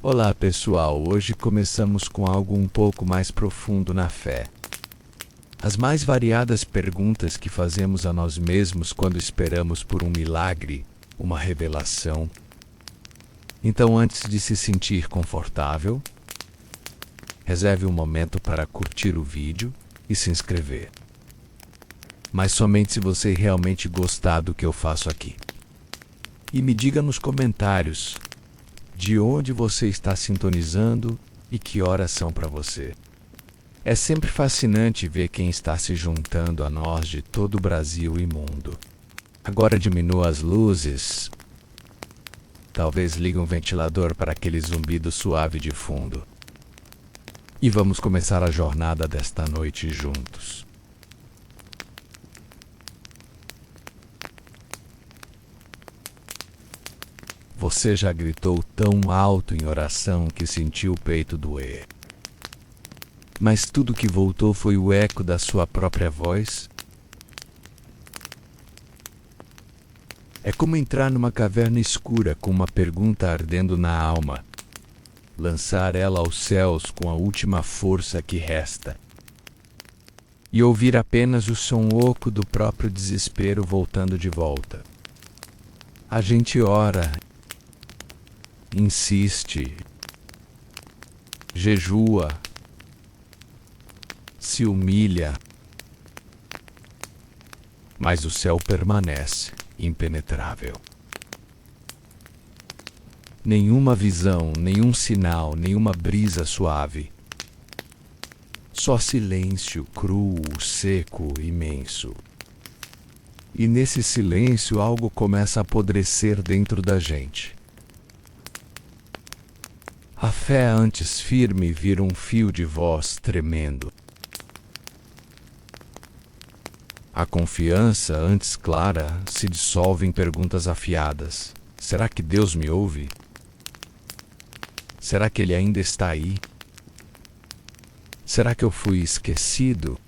Olá pessoal, hoje começamos com algo um pouco mais profundo na fé. As mais variadas perguntas que fazemos a nós mesmos quando esperamos por um milagre, uma revelação. Então, antes de se sentir confortável, reserve um momento para curtir o vídeo e se inscrever. Mas somente se você realmente gostar do que eu faço aqui. E me diga nos comentários de onde você está sintonizando e que horas são para você. É sempre fascinante ver quem está se juntando a nós de todo o Brasil e mundo. Agora diminua as luzes. Talvez ligue um ventilador para aquele zumbido suave de fundo. E vamos começar a jornada desta noite juntos. Você já gritou tão alto em oração que sentiu o peito doer. Mas tudo que voltou foi o eco da sua própria voz? É como entrar numa caverna escura com uma pergunta ardendo na alma. Lançar ela aos céus com a última força que resta. E ouvir apenas o som oco do próprio desespero voltando de volta. A gente ora, insiste, jejua, se humilha, mas o céu permanece impenetrável. Nenhuma visão, nenhum sinal, nenhuma brisa suave. Só silêncio cru, seco, imenso. E nesse silêncio algo começa a apodrecer dentro da gente. A fé antes firme vira um fio de voz tremendo. A confiança antes clara se dissolve em perguntas afiadas. Será que Deus me ouve? Será que Ele ainda está aí? Será que eu fui esquecido?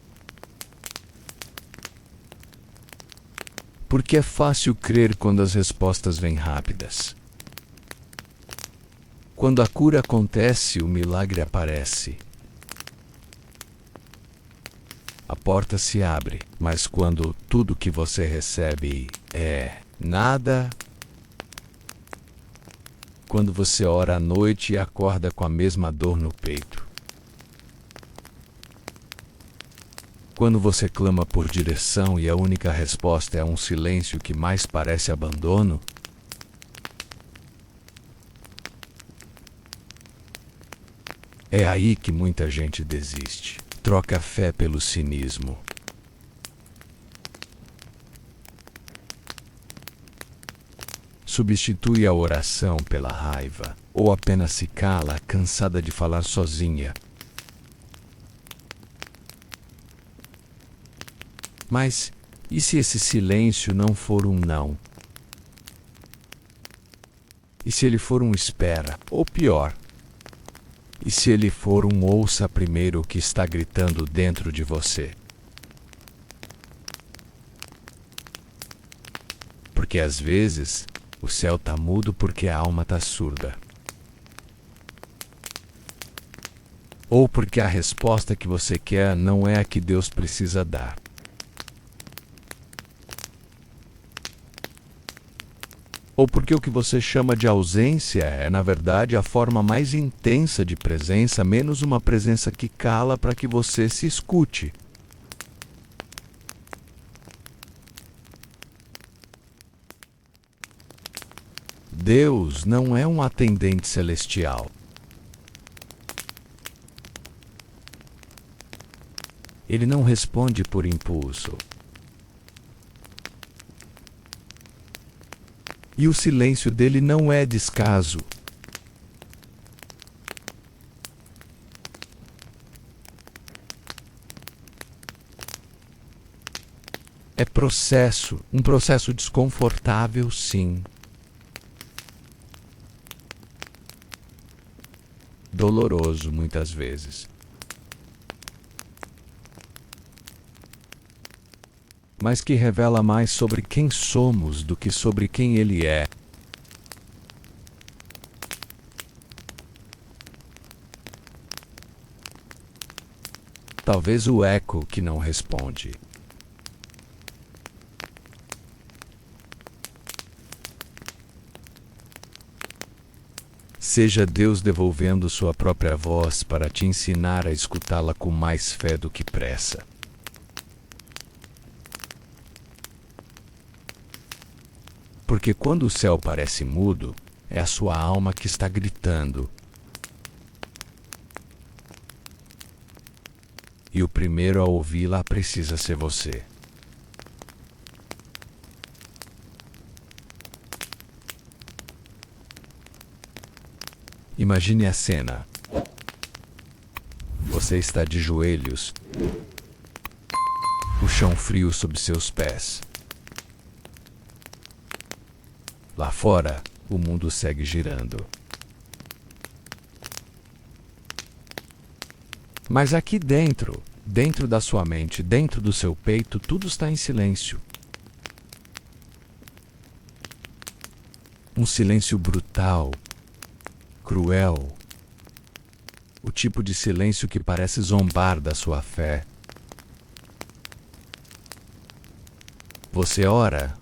Porque é fácil crer quando as respostas vêm rápidas. Quando a cura acontece, o milagre aparece. A porta se abre, mas quando tudo que você recebe é nada, quando você ora à noite e acorda com a mesma dor no peito, quando você clama por direção e a única resposta é um silêncio que mais parece abandono, é aí que muita gente desiste. Troca a fé pelo cinismo. Substitui a oração pela raiva, ou apenas se cala, cansada de falar sozinha. Mas e se esse silêncio não for um não? E se ele for um espera, ou pior? E se ele for um ouça primeiro o que está gritando dentro de você? Porque às vezes o céu está mudo porque a alma está surda. Ou porque a resposta que você quer não é a que Deus precisa dar. Ou porque o que você chama de ausência é, na verdade, a forma mais intensa de presença, menos uma presença que cala para que você se escute. Deus não é um atendente celestial. Ele não responde por impulso. E o silêncio dele não é descaso. É processo, um processo desconfortável, sim. Doloroso, muitas vezes. Mas que revela mais sobre quem somos do que sobre quem Ele é. talvez o eco que não responde. Seja Deus devolvendo sua própria voz para te ensinar a escutá-la com mais fé do que pressa. Porque quando o céu parece mudo, é a sua alma que está gritando. E o primeiro a ouvi-la precisa ser você. Imagine a cena. Você está de joelhos, o chão frio sob seus pés. Lá fora, o mundo segue girando. Mas aqui dentro, dentro da sua mente, dentro do seu peito, tudo está em silêncio. Um silêncio brutal, cruel. O tipo de silêncio que parece zombar da sua fé. Você ora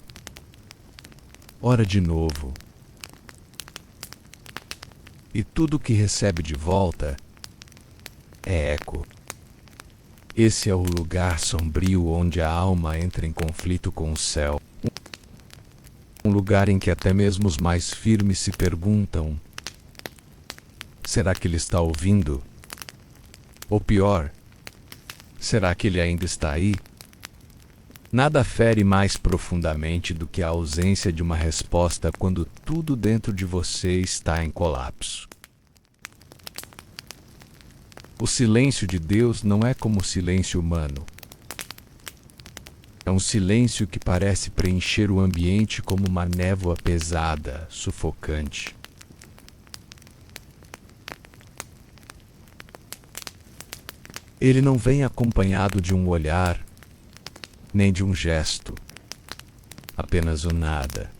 de novo. E tudo que recebe de volta é eco. Esse é o lugar sombrio onde a alma entra em conflito com o céu. Um lugar em que até mesmo os mais firmes se perguntam: será que ele está ouvindo? Ou pior, será que ele ainda está aí? Nada fere mais profundamente do que a ausência de uma resposta quando tudo dentro de você está em colapso. O silêncio de Deus não é como o silêncio humano. É um silêncio que parece preencher o ambiente como uma névoa pesada, sufocante. Ele não vem acompanhado de um olhar, nem de um gesto, apenas o nada.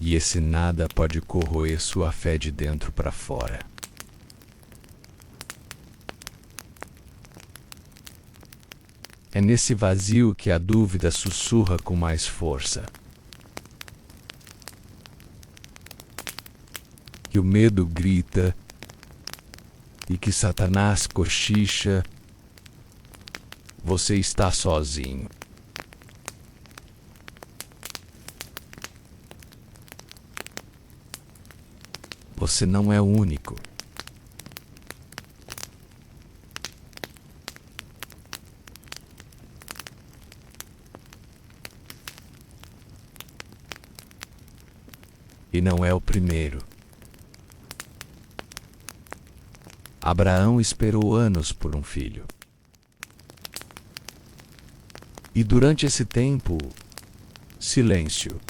E esse nada pode corroer sua fé de dentro para fora. É nesse vazio que a dúvida sussurra com mais força. Que o medo grita e que Satanás cochicha: você está sozinho. Você não é o único. E não é o primeiro. Abraão esperou anos por um filho. E durante esse tempo, silêncio.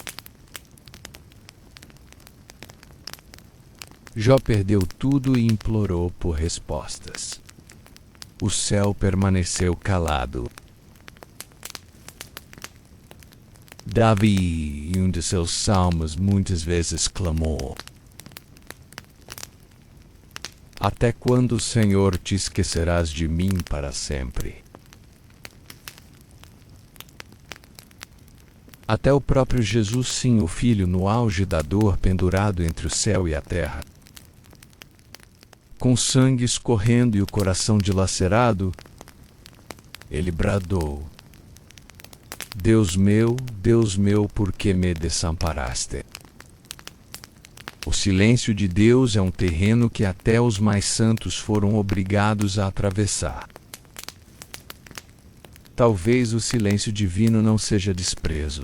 Jó perdeu tudo e implorou por respostas. O céu permaneceu calado. Davi, em um de seus salmos, muitas vezes clamou: até quando, Senhor, te esquecerás de mim para sempre? Até o próprio Jesus, sim, o Filho, no auge da dor, pendurado entre o céu e a terra, com sangue escorrendo e o coração dilacerado, ele bradou: Deus meu, por que me desamparaste? O silêncio de Deus é um terreno que até os mais santos foram obrigados a atravessar. Talvez o silêncio divino não seja desprezo.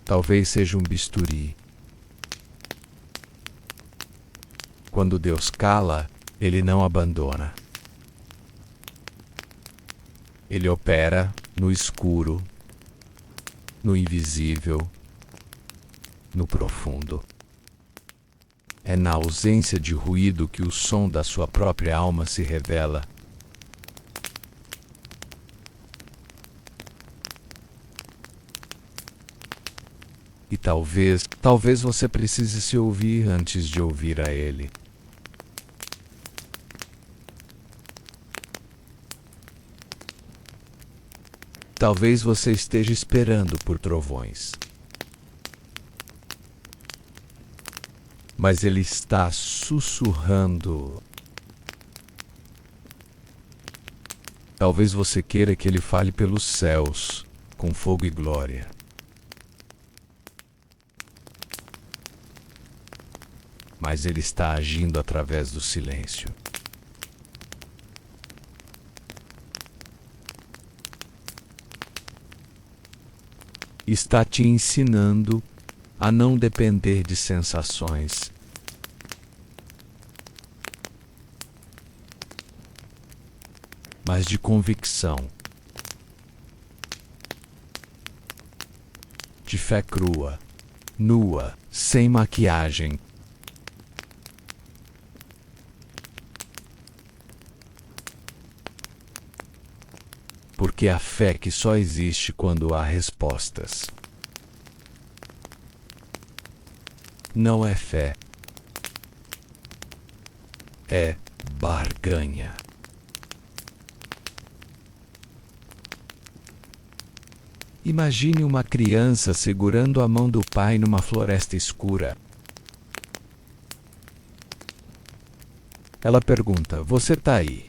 Talvez seja um bisturi. Quando Deus cala, Ele não abandona. Ele opera no escuro, no invisível, no profundo. É na ausência de ruído que o som da sua própria alma se revela. E Talvez você precise se ouvir antes de ouvir a Ele. Talvez você esteja esperando por trovões. Mas Ele está sussurrando. Talvez você queira que Ele fale pelos céus, com fogo e glória. Mas Ele está agindo através do silêncio. Está te ensinando a não depender de sensações, mas de convicção, de fé crua, nua, sem maquiagem. Porque a fé que só existe quando há respostas. Não é fé. É barganha. Imagine uma criança segurando a mão do pai numa floresta escura. Ela pergunta: "Você tá aí?"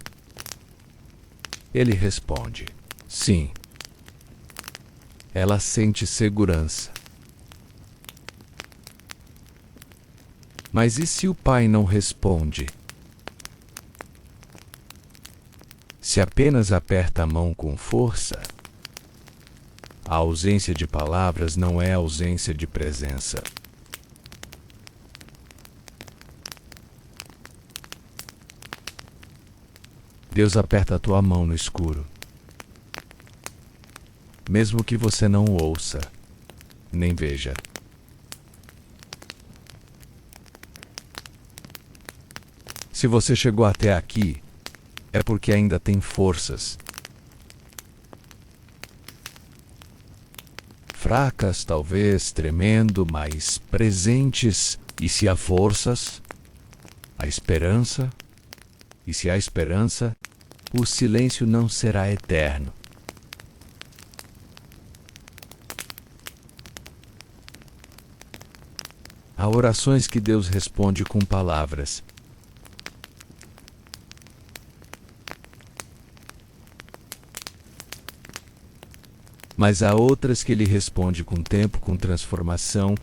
Ele responde: "Sim." Ela sente segurança. Mas e se o pai não responde? Se apenas aperta a mão com força? A ausência de palavras não é ausência de presença. Deus aperta a tua mão no escuro. Mesmo que você não ouça, nem veja. Se você chegou até aqui, é porque ainda tem forças. Fracas, talvez, tremendo, mas presentes. E se há forças, há esperança. E se há esperança, o silêncio não será eterno. Há orações que Deus responde com palavras. Mas há outras que Ele responde com tempo, com transformação,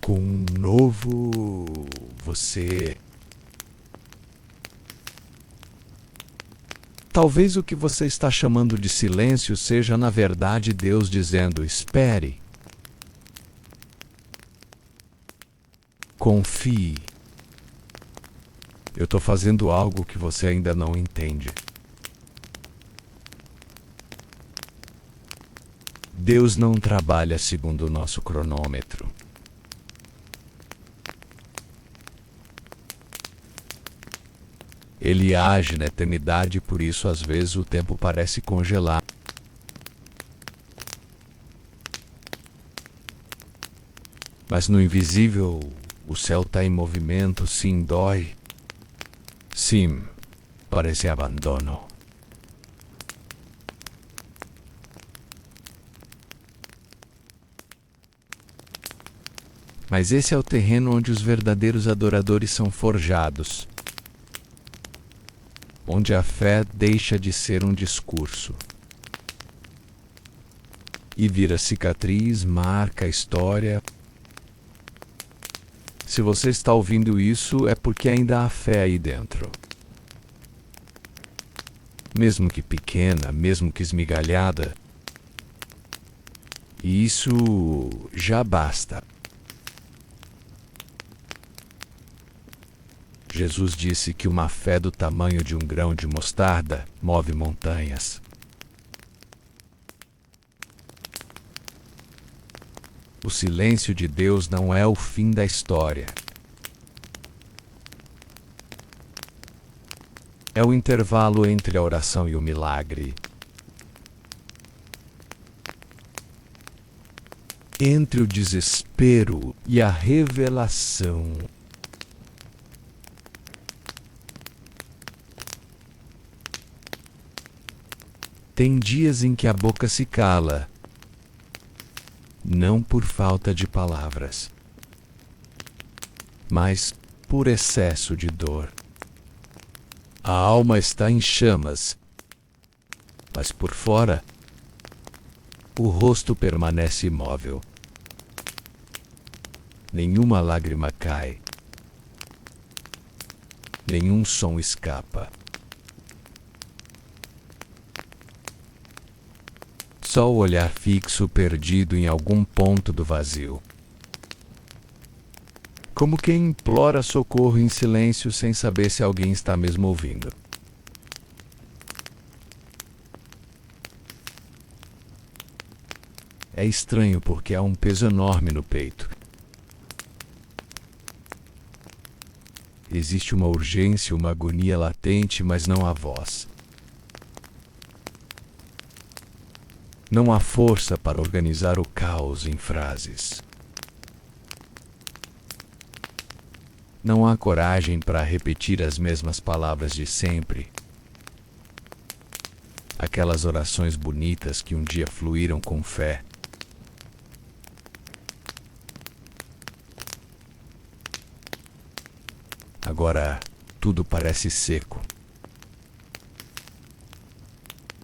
com um novo você. Talvez o que você está chamando de silêncio seja, na verdade, Deus dizendo: espere. Confie. Eu estou fazendo algo que você ainda não entende. Deus não trabalha segundo o nosso cronômetro. Ele age na eternidade, por isso às vezes o tempo parece congelar. Mas no invisível, o céu está em movimento, sim, dói. Sim, parece abandono. Mas esse é o terreno onde os verdadeiros adoradores são forjados. Onde a fé deixa de ser um discurso e vira cicatriz, marca, história. Se você está ouvindo isso, é porque ainda há fé aí dentro. Mesmo que pequena, mesmo que esmigalhada. E isso já basta. Jesus disse que uma fé do tamanho de um grão de mostarda move montanhas. O silêncio de Deus não é o fim da história. É o intervalo entre a oração e o milagre. entre o desespero e a revelação. Tem dias em que a boca se cala, não por falta de palavras, mas por excesso de dor. A alma está em chamas, mas por fora, o rosto permanece imóvel. Nenhuma lágrima cai, nenhum som escapa. Só o olhar fixo perdido em algum ponto do vazio. Como quem implora socorro em silêncio sem saber se alguém está mesmo ouvindo. É estranho porque há um peso enorme no peito. Existe uma urgência, uma agonia latente, mas não há voz. Não há força para organizar o caos em frases. Não há coragem para repetir as mesmas palavras de sempre. Aquelas orações bonitas que um dia fluíram com fé. Agora, tudo parece seco.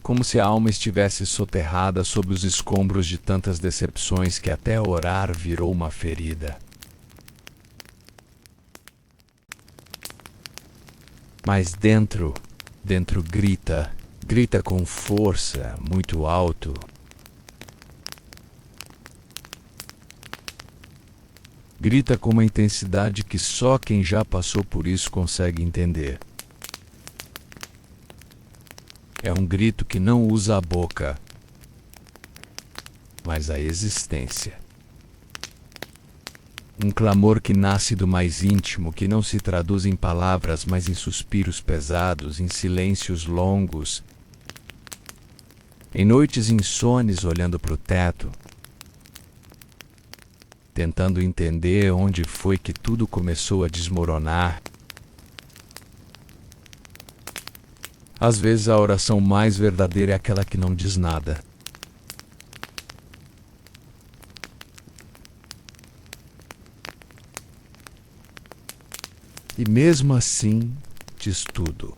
Como se a alma estivesse soterrada sob os escombros de tantas decepções que até orar virou uma ferida. Mas dentro grita com força, muito alto. Grita com uma intensidade que só quem já passou por isso consegue entender. É um grito que não usa a boca, mas a existência. Um clamor que nasce do mais íntimo, que não se traduz em palavras, mas em suspiros pesados, em silêncios longos, em noites insones olhando para o teto, tentando entender onde foi que tudo começou a desmoronar. Às vezes a oração mais verdadeira é aquela que não diz nada. E mesmo assim, diz tudo.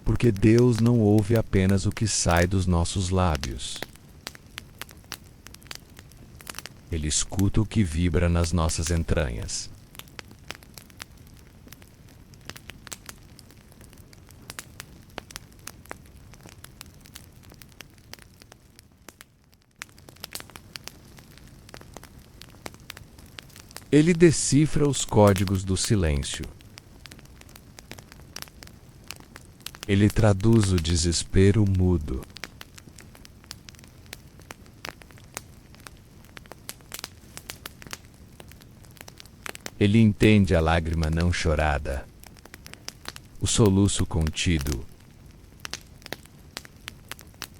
Porque Deus não ouve apenas o que sai dos nossos lábios. Ele escuta o que vibra nas nossas entranhas. Ele decifra os códigos do silêncio. Ele traduz o desespero mudo. Ele entende a lágrima não chorada, o soluço contido,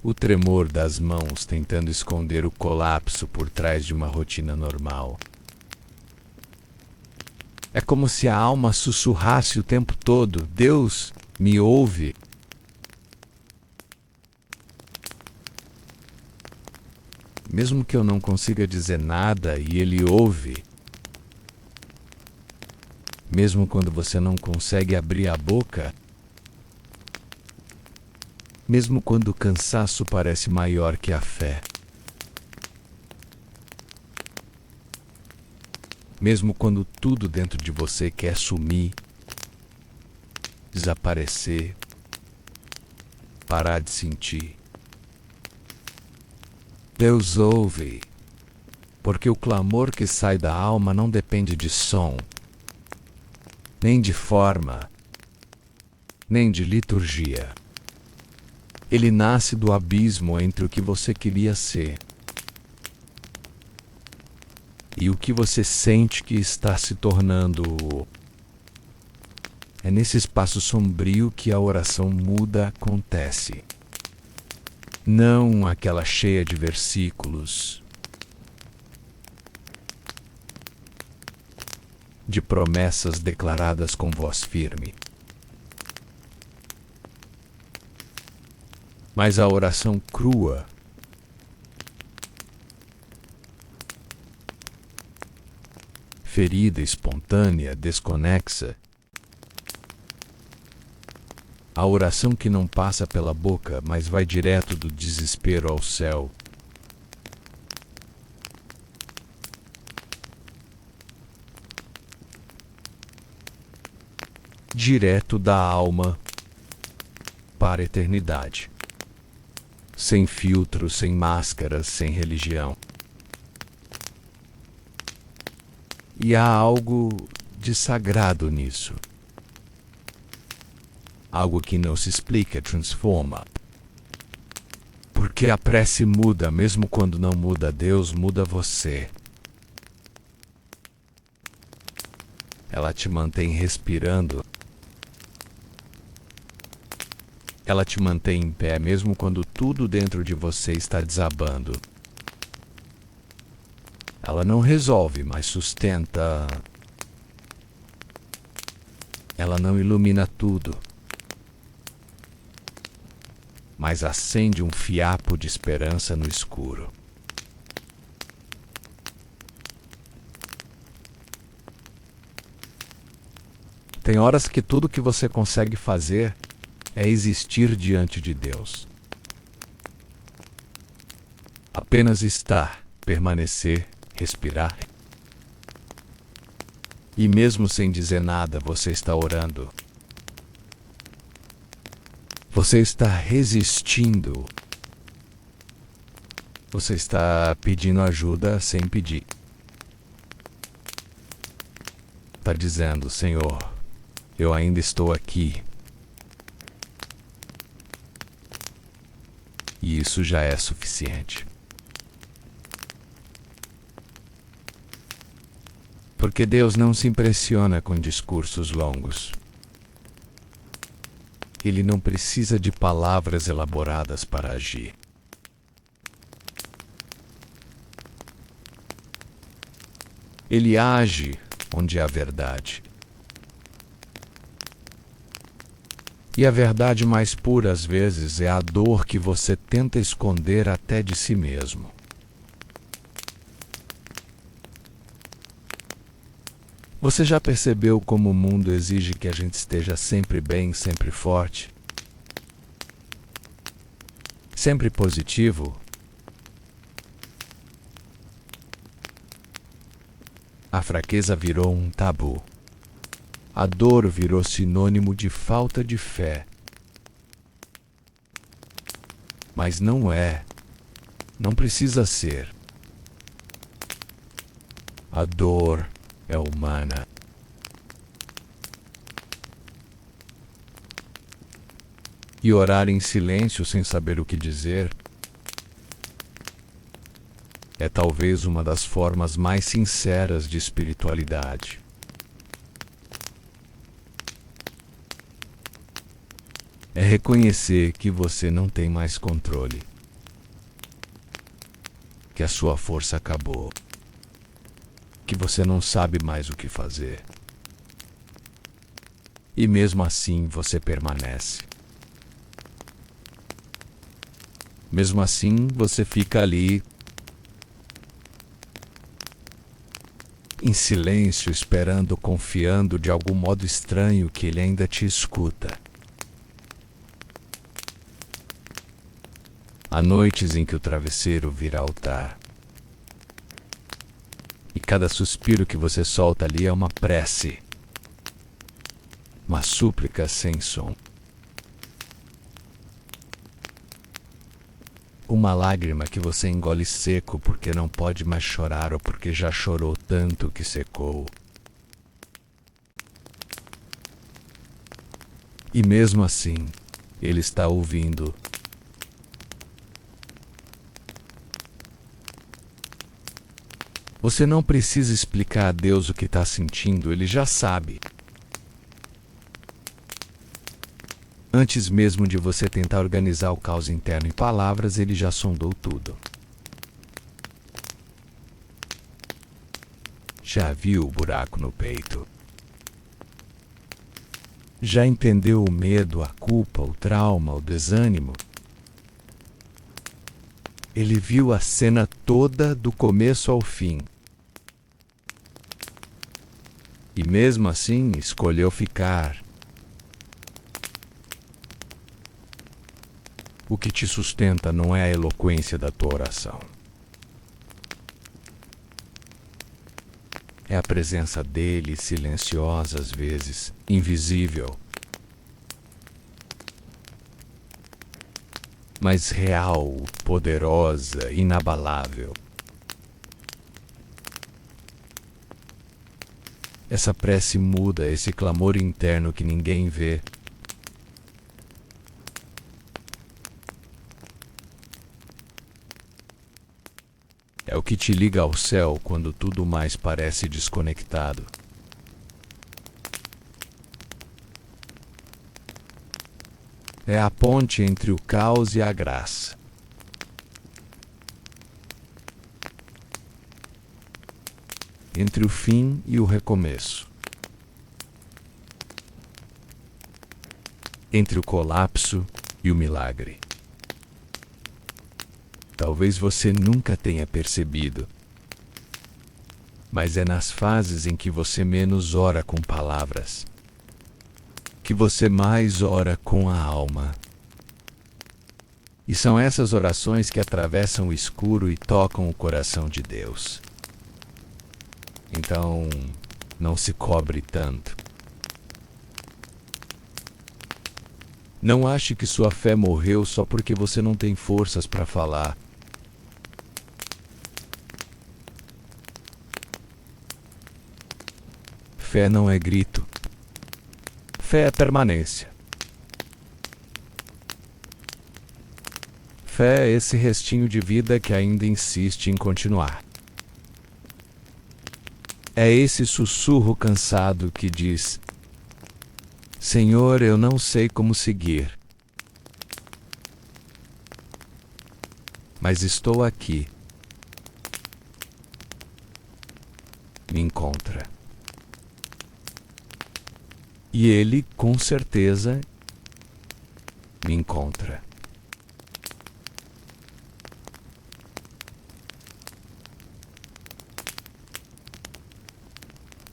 o tremor das mãos tentando esconder o colapso por trás de uma rotina normal. É como se a alma sussurrasse o tempo todo: Deus me ouve. Mesmo que eu não consiga dizer nada e Ele ouve. Mesmo quando você não consegue abrir a boca. Mesmo quando o cansaço parece maior que a fé. Mesmo quando tudo dentro de você quer sumir, desaparecer, parar de sentir. Deus ouve, porque o clamor que sai da alma não depende de som, nem de forma, nem de liturgia. Ele nasce do abismo entre o que você queria ser e o que você sente que está se tornando. É nesse espaço sombrio que a oração muda acontece. Não aquela cheia de versículos, de promessas declaradas com voz firme. Mas a oração crua, ferida, espontânea, desconexa, a oração que não passa pela boca, mas vai direto do desespero ao céu, direto da alma para a eternidade. Sem filtro, sem máscaras, sem religião. E há algo de sagrado nisso. Algo que não se explica, transforma. Porque a prece muda, mesmo quando não muda Deus, muda você. Ela te mantém respirando. Ela te mantém em pé, mesmo quando tudo dentro de você está desabando. Ela não resolve, mas sustenta. Ela não ilumina tudo, mas acende um fiapo de esperança no escuro. Tem horas que tudo que você consegue fazer é existir diante de Deus. Apenas estar, permanecer, respirar. E mesmo sem dizer nada, você está orando. Você está resistindo. Você está pedindo ajuda sem pedir. Está dizendo, Senhor, eu ainda estou aqui. E isso já é suficiente. Porque Deus não se impressiona com discursos longos. Ele não precisa de palavras elaboradas para agir. Ele age onde há verdade. E a verdade mais pura, às vezes, é a dor que você tenta esconder até de si mesmo. Você já percebeu como o mundo exige que a gente esteja sempre bem, sempre forte? Sempre positivo? A fraqueza virou um tabu. A dor virou sinônimo de falta de fé. Mas não é. Não precisa ser. A dor é humana. E orar em silêncio sem saber o que dizer é talvez uma das formas mais sinceras de espiritualidade. É reconhecer que você não tem mais controle, que a sua força acabou, que você não sabe mais o que fazer. E mesmo assim você permanece. Mesmo assim você fica ali, em silêncio, esperando, confiando de algum modo estranho que ele ainda te escuta. Há noites em que o travesseiro vira altar. E cada suspiro que você solta ali é uma prece. Uma súplica sem som. Uma lágrima que você engole seco porque não pode mais chorar ou porque já chorou tanto que secou. E mesmo assim, ele está ouvindo. Você não precisa explicar a Deus o que está sentindo, ele já sabe. Antes mesmo de você tentar organizar o caos interno em palavras, ele já sondou tudo. Já viu o buraco no peito? Já entendeu o medo, a culpa, o trauma, o desânimo? Ele viu a cena toda do começo ao fim. E mesmo assim escolheu ficar. O que te sustenta não é a eloquência da tua oração. É a presença dele, silenciosa às vezes, invisível, mas real, poderosa, inabalável. Essa prece muda, esse clamor interno que ninguém vê. É o que te liga ao céu quando tudo mais parece desconectado. É a ponte entre o caos e a graça. Entre o fim e o recomeço. Entre o colapso e o milagre. Talvez você nunca tenha percebido, mas é nas fases em que você menos ora com palavras, que você mais ora com a alma. E são essas orações que atravessam o escuro e tocam o coração de Deus. Então, não se cobre tanto. Não ache que sua fé morreu só porque você não tem forças para falar. Fé não é grito. Fé é permanência. Fé é esse restinho de vida que ainda insiste em continuar. É esse sussurro cansado que diz: Senhor, eu não sei como seguir, mas estou aqui. Me encontra. E Ele, com certeza, me encontra.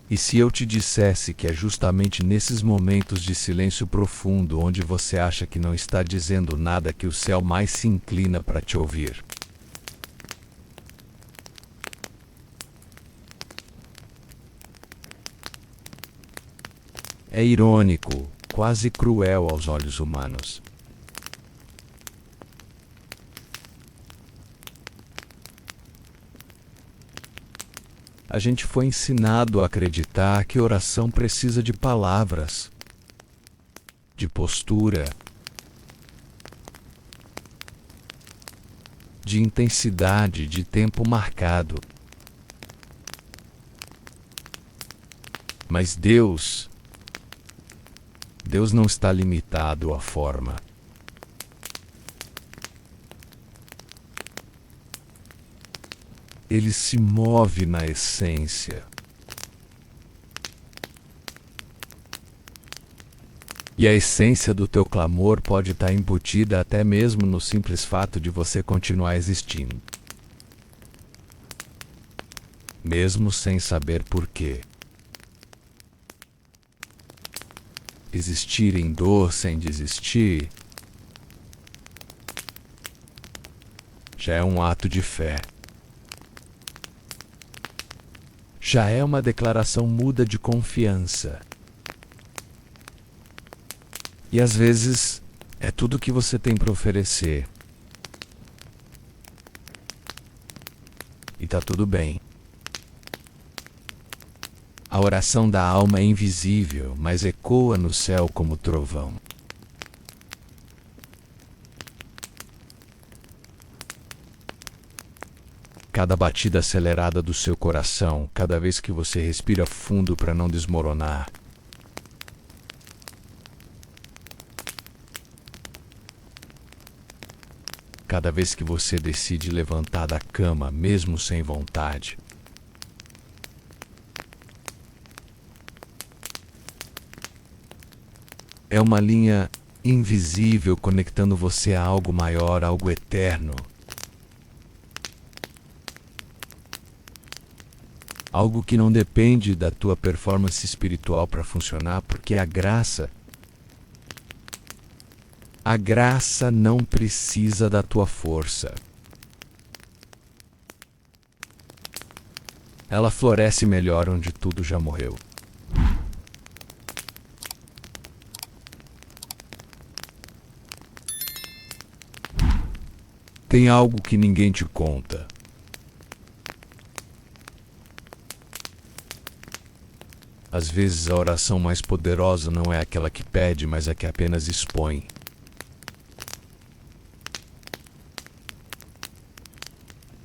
E se eu te dissesse que é justamente nesses momentos de silêncio profundo onde você acha que não está dizendo nada que o céu mais se inclina para te ouvir? É irônico, quase cruel aos olhos humanos. A gente foi ensinado a acreditar que oração precisa de palavras, de postura, de intensidade, de tempo marcado. Mas Deus não está limitado à forma. Ele se move na essência. E a essência do teu clamor pode estar embutida até mesmo no simples fato de você continuar existindo. Mesmo sem saber por quê. Existir em dor sem desistir já é um ato de fé. Já é uma declaração muda de confiança. E às vezes é tudo o que você tem para oferecer. E tá tudo bem. A oração da alma é invisível, mas ecoa no céu como trovão. Cada batida acelerada do seu coração, cada vez que você respira fundo para não desmoronar. Cada vez que você decide levantar da cama, mesmo sem vontade. É uma linha invisível conectando você a algo maior, algo eterno. Algo que não depende da tua performance espiritual para funcionar, porque a graça não precisa da tua força. Ela floresce melhor onde tudo já morreu. Tem algo que ninguém te conta. Às vezes a oração mais poderosa não é aquela que pede, mas a que apenas expõe.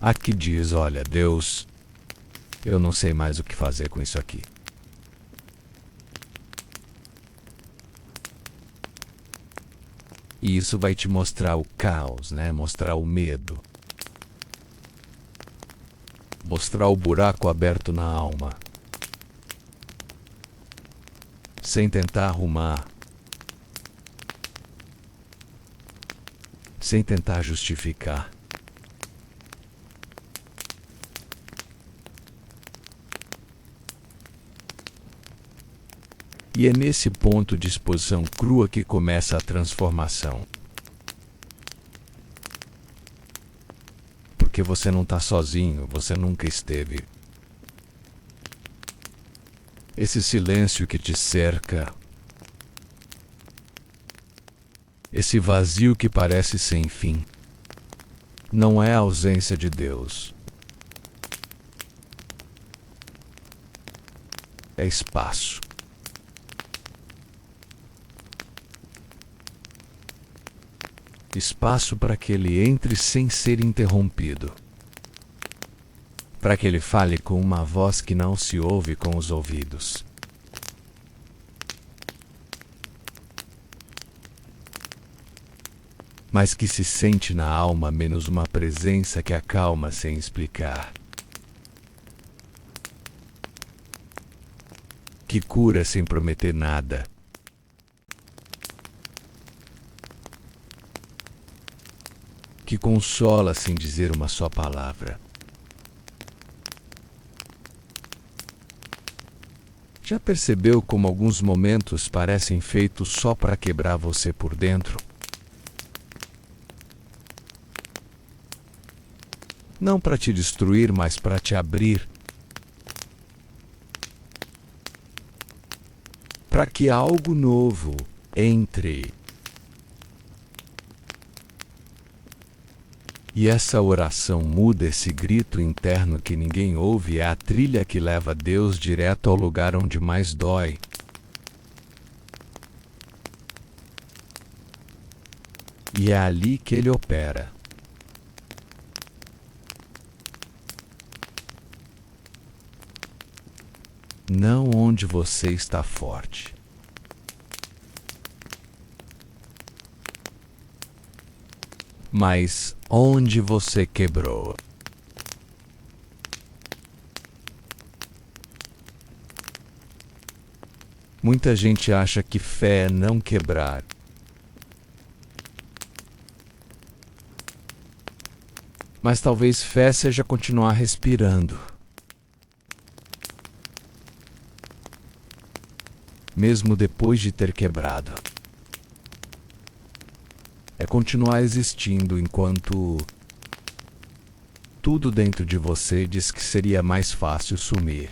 A que diz, olha, Deus, eu não sei mais o que fazer com isso aqui. E isso vai te mostrar o caos, né? Mostrar o medo. Mostrar o buraco aberto na alma. Sem tentar arrumar. Sem tentar justificar. E é nesse ponto de exposição crua que começa a transformação. Porque você não está sozinho, você nunca esteve. Esse silêncio que te cerca, esse vazio que parece sem fim, não é a ausência de Deus. É espaço. Espaço para que ele entre sem ser interrompido. Para que ele fale com uma voz que não se ouve com os ouvidos. Mas que se sente na alma menos uma presença que acalma sem explicar. Que cura sem prometer nada. Que consola sem dizer uma só palavra. Já percebeu como alguns momentos parecem feitos só para quebrar você por dentro? Não para te destruir, mas para te abrir. Para que algo novo entre. E essa oração muda esse grito interno que ninguém ouve, é a trilha que leva Deus direto ao lugar onde mais dói. E é ali que ele opera. Não onde você está forte. Mas onde você quebrou. Muita gente acha que fé é não quebrar. Mas talvez fé seja continuar respirando. Mesmo depois de ter quebrado. É continuar existindo enquanto tudo dentro de você diz que seria mais fácil sumir.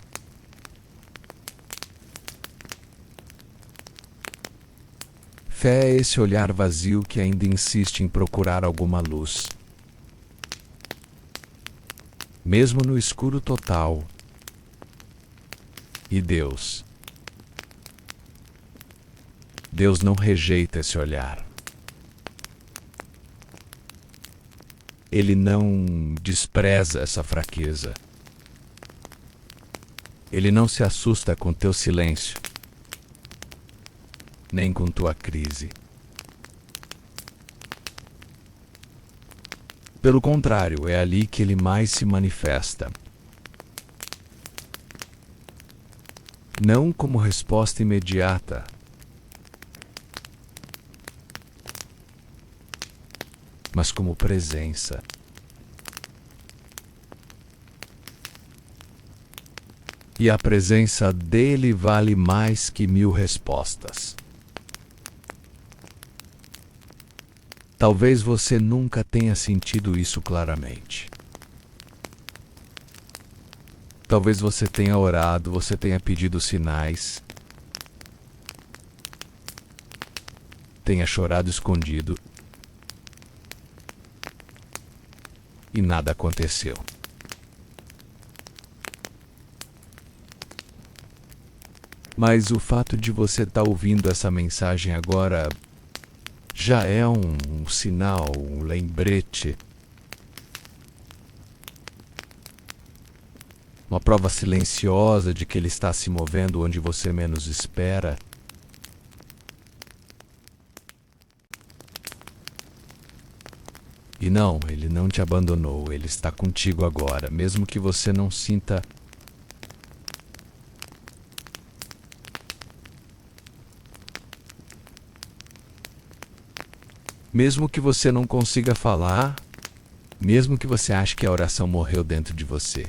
Fé é esse olhar vazio que ainda insiste em procurar alguma luz. Mesmo no escuro total. E Deus. Deus não rejeita esse olhar. Ele não despreza essa fraqueza. Ele não se assusta com teu silêncio, nem com tua crise. Pelo contrário, é ali que ele mais se manifesta. Não como resposta imediata, mas como presença. E a presença dele vale mais que 1000 respostas. Talvez você nunca tenha sentido isso claramente. Talvez você tenha orado, você tenha pedido sinais, tenha chorado escondido e nada aconteceu. Mas o fato de você estar ouvindo essa mensagem agora já é um sinal, um lembrete, uma prova silenciosa de que ele está se movendo onde você menos espera. E não, ele não te abandonou, ele está contigo agora, mesmo que você não sinta. Mesmo que você não consiga falar, mesmo que você ache que a oração morreu dentro de você,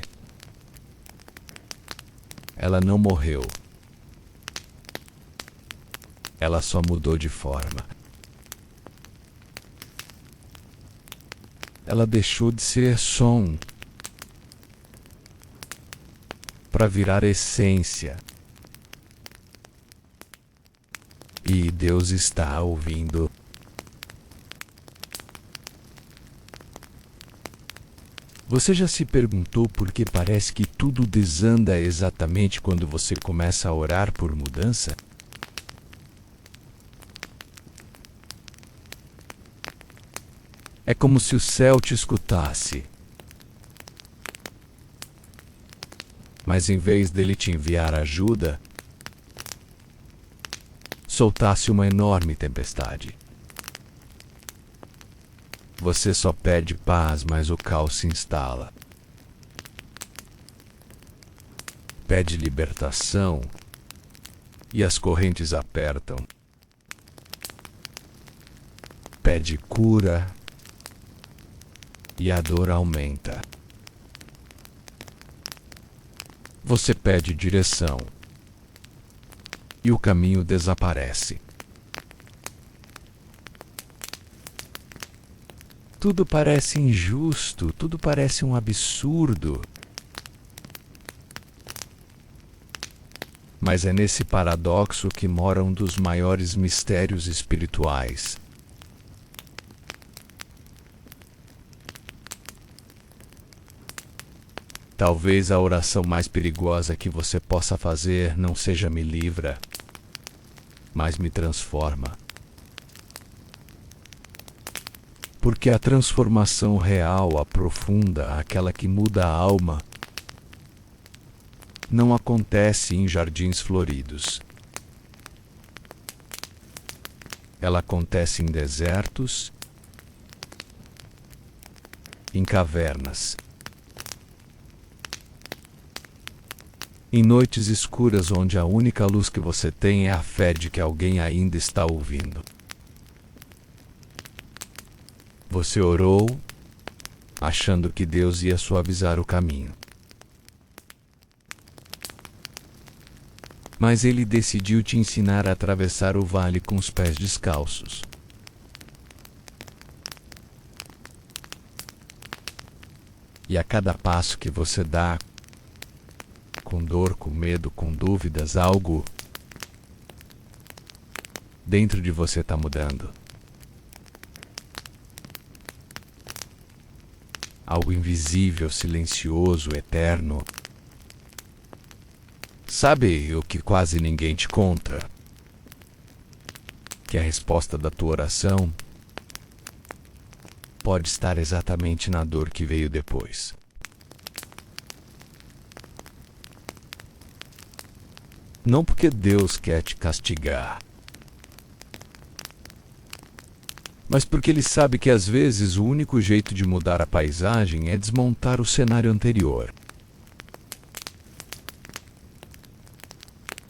ela não morreu. Ela só mudou de forma. Ela deixou de ser som para virar essência. E Deus está ouvindo. Você já se perguntou por que parece que tudo desanda exatamente quando você começa a orar por mudança? É como se o céu te escutasse. Mas em vez dele te enviar ajuda, soltasse uma enorme tempestade. Você só pede paz, mas o caos se instala. Pede libertação e as correntes apertam. Pede cura e a dor aumenta. Você pede direção e o caminho desaparece. Tudo parece injusto, tudo parece um absurdo. Mas é nesse paradoxo que mora um dos maiores mistérios espirituais. Talvez a oração mais perigosa que você possa fazer não seja me livra, mas me transforma. Porque a transformação real, a profunda, aquela que muda a alma, não acontece em jardins floridos. Ela acontece em desertos, em cavernas, em noites escuras onde a única luz que você tem é a fé de que alguém ainda está ouvindo. Você orou, achando que Deus ia suavizar o caminho. Mas Ele decidiu te ensinar a atravessar o vale com os pés descalços. E a cada passo que você dá, com dor, com medo, com dúvidas, algo dentro de você está mudando. Algo invisível, silencioso, eterno. Sabe o que quase ninguém te conta? Que a resposta da tua oração pode estar exatamente na dor que veio depois. Não porque Deus quer te castigar, mas porque Ele sabe que às vezes o único jeito de mudar a paisagem é desmontar o cenário anterior.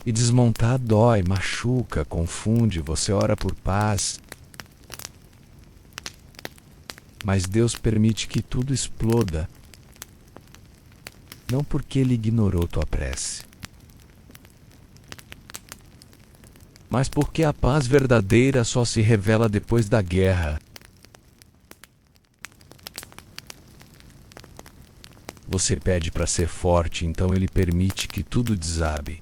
E desmontar dói, machuca, confunde, você ora por paz. Mas Deus permite que tudo exploda. Não porque Ele ignorou tua prece, mas porque a paz verdadeira só se revela depois da guerra. Você pede para ser forte, então Ele permite que tudo desabe.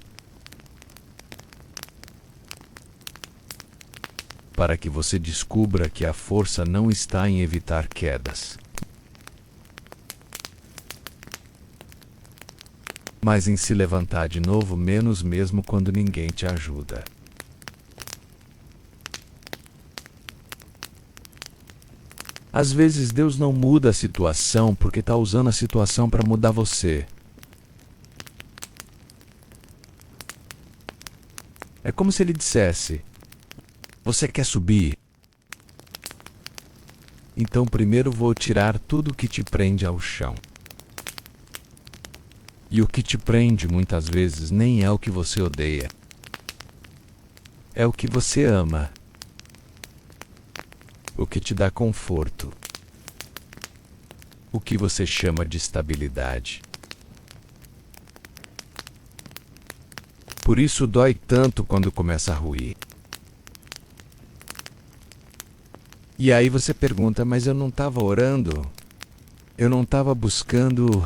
Para que você descubra que a força não está em evitar quedas, mas em se levantar de novo, menos mesmo quando ninguém te ajuda. Às vezes Deus não muda a situação porque está usando a situação para mudar você. É como se Ele dissesse: você quer subir? Então primeiro vou tirar tudo que te prende ao chão. E o que te prende muitas vezes nem é o que você odeia. É o que você ama. O que te dá conforto. O que você chama de estabilidade. Por isso dói tanto quando começa a ruir. E aí você pergunta: mas eu não estava orando? Eu não estava buscando...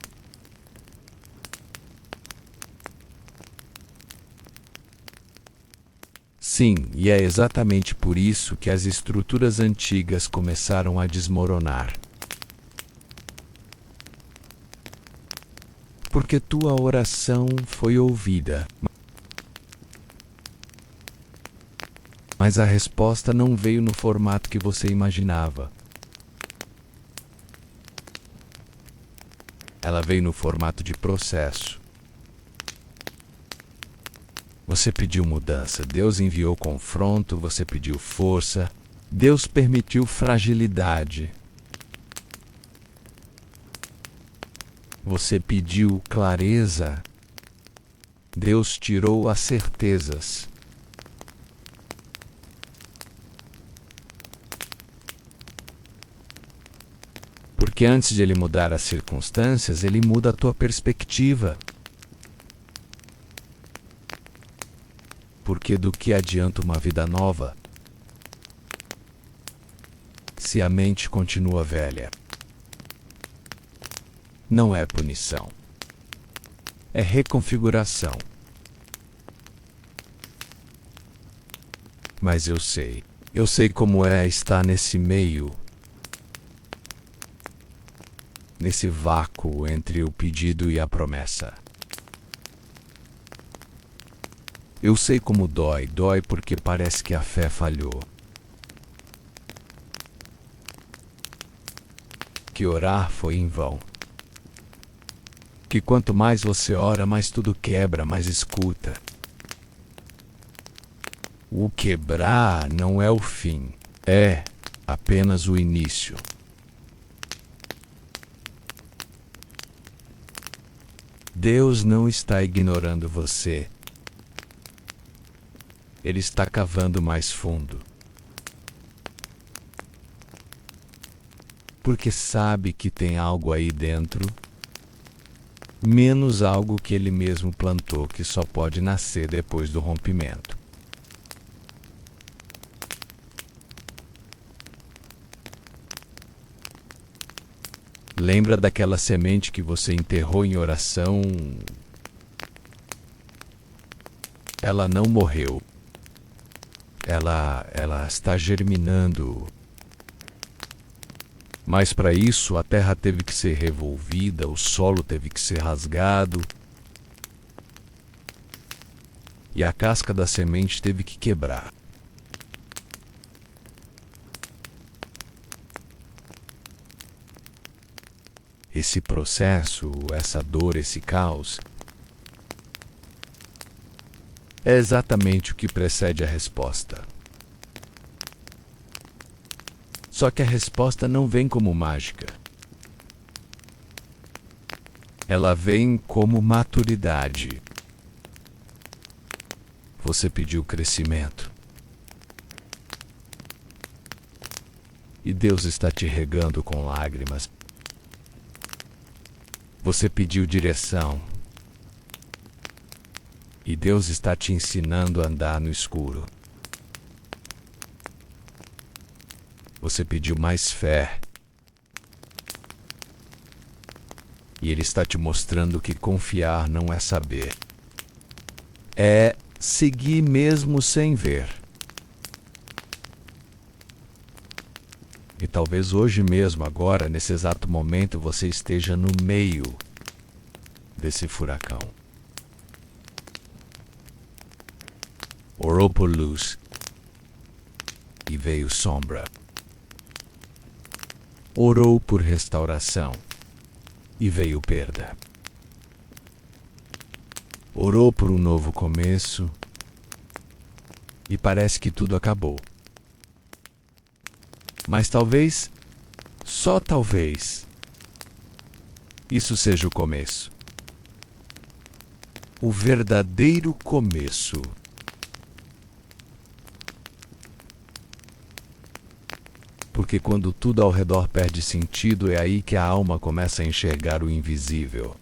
Sim, e é exatamente por isso que as estruturas antigas começaram a desmoronar. Porque tua oração foi ouvida. Mas a resposta não veio no formato que você imaginava. Ela veio no formato de processo. Você pediu mudança, Deus enviou confronto, você pediu força, Deus permitiu fragilidade. Você pediu clareza, Deus tirou as certezas. Porque antes de Ele mudar as circunstâncias, Ele muda a tua perspectiva. Porque do que adianta uma vida nova se a mente continua velha? Não é punição. É reconfiguração. Mas eu sei como é estar nesse meio, nesse vácuo entre o pedido e a promessa. Eu sei como dói porque parece que a fé falhou. Que orar foi em vão. Que quanto mais você ora, mais tudo quebra, mais escuta. O quebrar não é o fim, é apenas o início. Deus não está ignorando você. Ele está cavando mais fundo. Porque sabe que tem algo aí dentro, menos algo que Ele mesmo plantou, que só pode nascer depois do rompimento. Lembra daquela semente que você enterrou em oração? Ela não morreu. Ela está germinando. Mas para isso a terra teve que ser revolvida, o solo teve que ser rasgado. E a casca da semente teve que quebrar. Esse processo, essa dor, esse caos, é exatamente o que precede a resposta. Só que a resposta não vem como mágica. Ela vem como maturidade. Você pediu crescimento. e Deus está te regando com lágrimas. Você pediu direção e Deus está te ensinando a andar no escuro. Você pediu mais fé e Ele está te mostrando que confiar não é saber, é seguir mesmo sem ver. E talvez hoje mesmo, agora, nesse exato momento, você esteja no meio desse furacão. Orou por luz e veio sombra. Orou por restauração e veio perda. Orou por um novo começo e parece que tudo acabou. Mas talvez, só talvez, isso seja o começo. O verdadeiro começo. Porque quando tudo ao redor perde sentido, é aí que a alma começa a enxergar o invisível.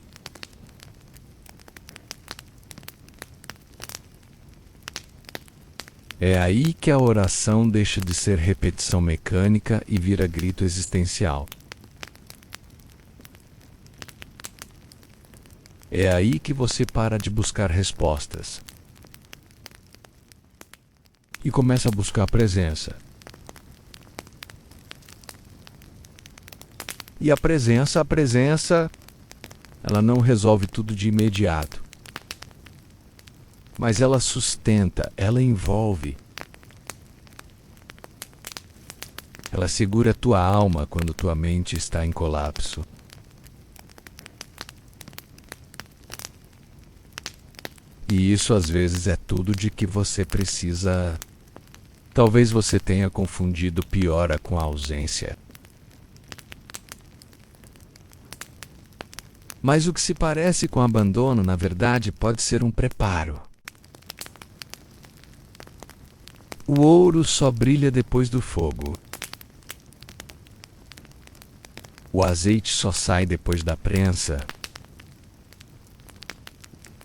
É aí que a oração deixa de ser repetição mecânica e vira grito existencial. É aí que você para de buscar respostas e começa a buscar presença. E a presença, ela não resolve tudo de imediato. Mas ela sustenta, ela envolve. Ela segura a tua alma quando tua mente está em colapso. E isso às vezes é tudo de que você precisa. Talvez você tenha confundido piora com a ausência. Mas o que se parece com abandono, na verdade, pode ser um preparo. O ouro só brilha depois do fogo. O azeite só sai depois da prensa.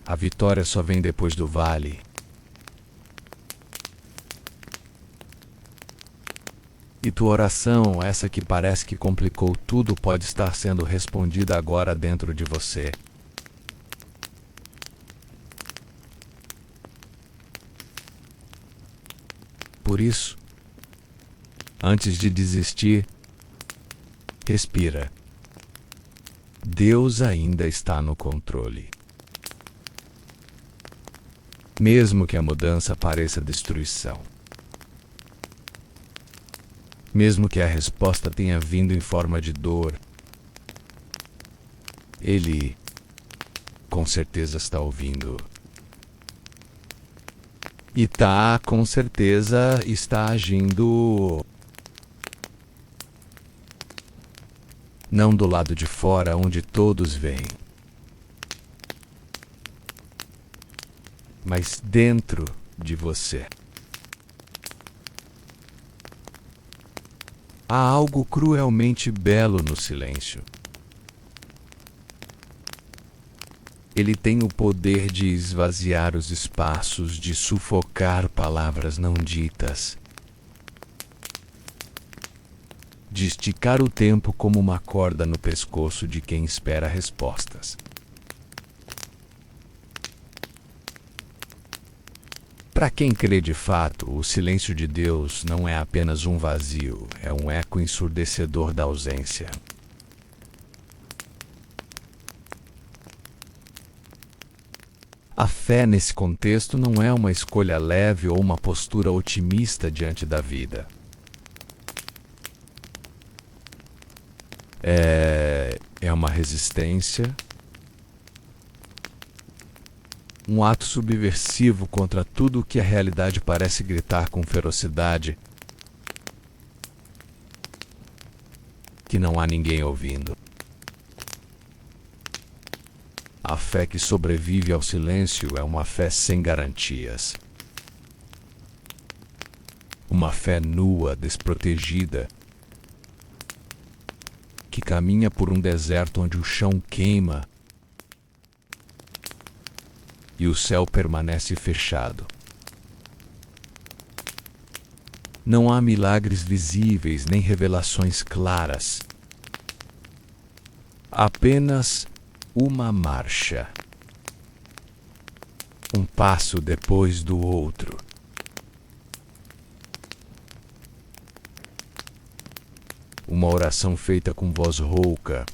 A vitória só vem depois do vale. E tua oração, essa que parece que complicou tudo, pode estar sendo respondida agora dentro de você. Por isso, antes de desistir, respira. Deus ainda está no controle. Mesmo que a mudança pareça destruição. Mesmo que a resposta tenha vindo em forma de dor, Ele, com certeza, está ouvindo. E com certeza, está agindo. Não do lado de fora, onde todos veem, mas dentro de você. Há algo cruelmente belo no silêncio. Ele tem o poder de esvaziar os espaços, de sufocar palavras não ditas, de esticar o tempo como uma corda no pescoço de quem espera respostas. Para quem crê de fato, o silêncio de Deus não é apenas um vazio, é um eco ensurdecedor da ausência. A fé nesse contexto não é uma escolha leve ou uma postura otimista diante da vida. É uma resistência, um ato subversivo contra tudo o que a realidade parece gritar com ferocidade, que não há ninguém ouvindo. A fé que sobrevive ao silêncio é uma fé sem garantias. Uma fé nua, desprotegida, que caminha por um deserto onde o chão queima e o céu permanece fechado. Não há milagres visíveis nem revelações claras. Apenas uma marcha. Um passo depois do outro. Uma oração feita com voz rouca,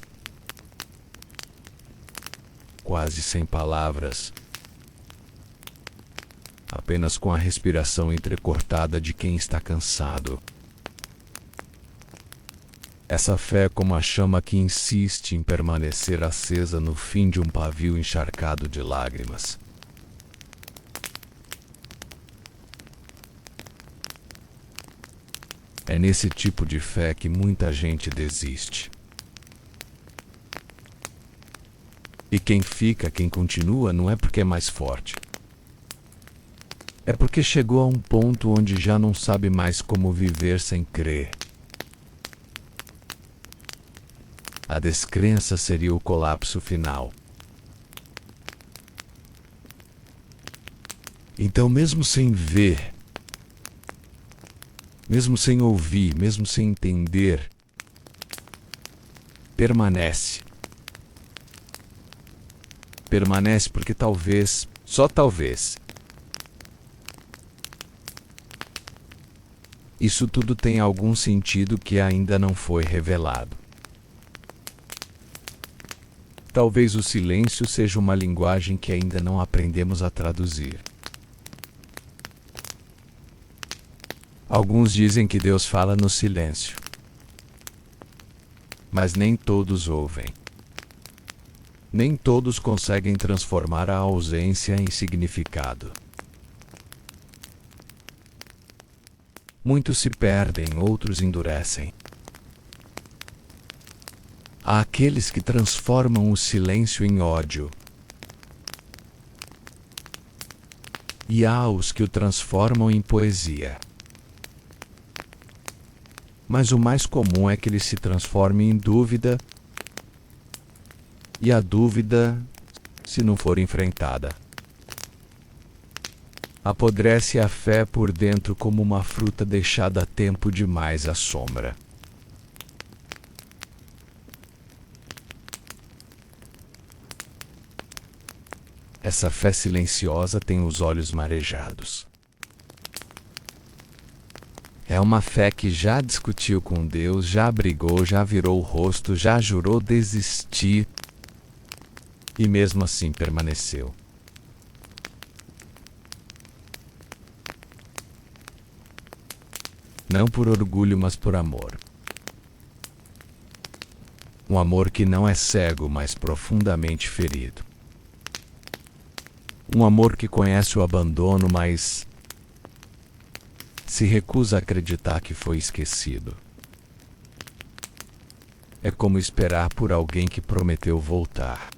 quase sem palavras, apenas com a respiração entrecortada de quem está cansado. Essa fé é como a chama que insiste em permanecer acesa no fim de um pavio encharcado de lágrimas. É nesse tipo de fé que muita gente desiste. E quem fica, quem continua, não é porque é mais forte. É porque chegou a um ponto onde já não sabe mais como viver sem crer. A descrença seria o colapso final. Então, mesmo sem ver, mesmo sem ouvir, mesmo sem entender, permanece. Permanece porque talvez, só talvez, isso tudo tem algum sentido que ainda não foi revelado. Talvez o silêncio seja uma linguagem que ainda não aprendemos a traduzir. Alguns dizem que Deus fala no silêncio, mas nem todos ouvem. Nem todos conseguem transformar a ausência em significado. Muitos se perdem, outros endurecem. Há aqueles que transformam o silêncio em ódio. E há os que o transformam em poesia. Mas o mais comum é que ele se transforme em dúvida, e a dúvida, se não for enfrentada, apodrece a fé por dentro como uma fruta deixada tempo demais à sombra. Essa fé silenciosa tem os olhos marejados. É uma fé que já discutiu com Deus, já brigou, já virou o rosto, já jurou desistir e mesmo assim permaneceu. Não por orgulho, mas por amor. Um amor que não é cego, mas profundamente ferido. Um amor que conhece o abandono, mas se recusa a acreditar que foi esquecido. É como esperar por alguém que prometeu voltar.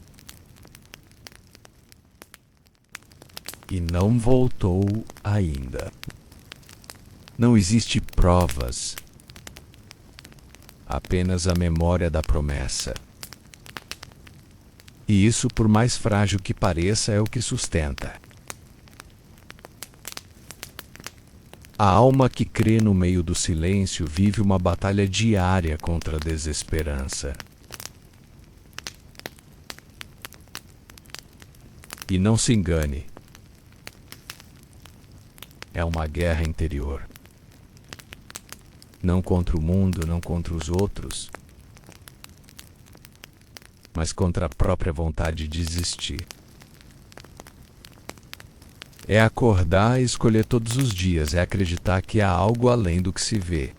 E não voltou ainda. Não existe provas, apenas a memória da promessa. E isso, por mais frágil que pareça, é o que sustenta. A alma que crê no meio do silêncio vive uma batalha diária contra a desesperança. E não se engane, é uma guerra interior. Não contra o mundo, não contra os outros, mas contra a própria vontade de existir. É acordar e escolher todos os dias, é acreditar que há algo além do que se vê.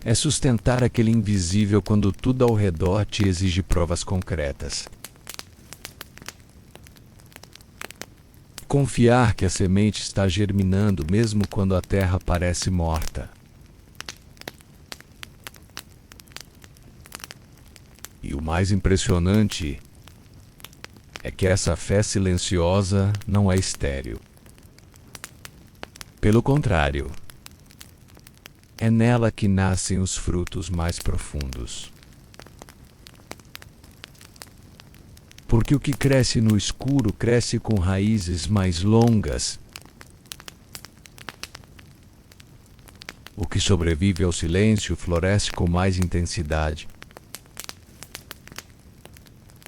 É sustentar aquele invisível quando tudo ao redor te exige provas concretas. Confiar que a semente está germinando mesmo quando a terra parece morta. E o mais impressionante é que essa fé silenciosa não é estéril. Pelo contrário, É nela que nascem os frutos mais profundos. Porque o que cresce no escuro cresce com raízes mais longas. O que sobrevive ao silêncio floresce com mais intensidade.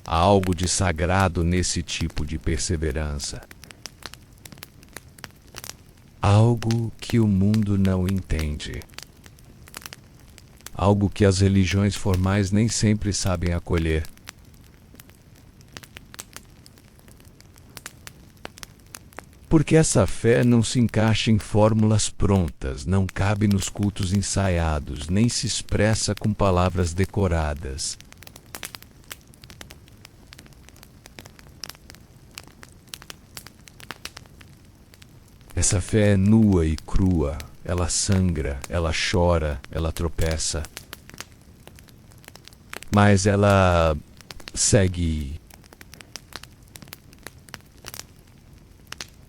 Há algo de sagrado nesse tipo de perseverança. Algo que o mundo não entende. Algo que as religiões formais nem sempre sabem acolher. Porque essa fé não se encaixa em fórmulas prontas, não cabe nos cultos ensaiados, nem se expressa com palavras decoradas. Essa fé é nua e crua, ela sangra, ela chora, ela tropeça. Mas ela segue.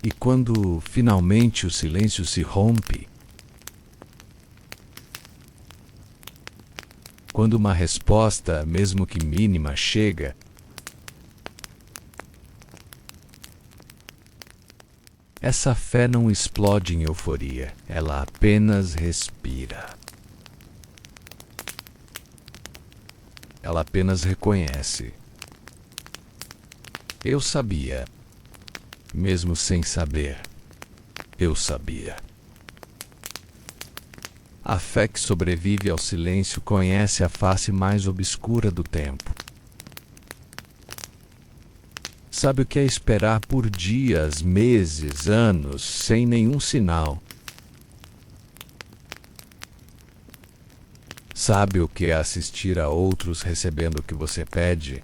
E quando finalmente o silêncio se rompe, quando uma resposta, mesmo que mínima, chega, essa fé não explode em euforia, ela apenas respira. Ela apenas reconhece. Eu sabia. Mesmo sem saber, eu sabia. A fé que sobrevive ao silêncio conhece a face mais obscura do tempo. Sabe o que é esperar por dias, meses, anos, sem nenhum sinal. Sabe o que é assistir a outros recebendo o que você pede?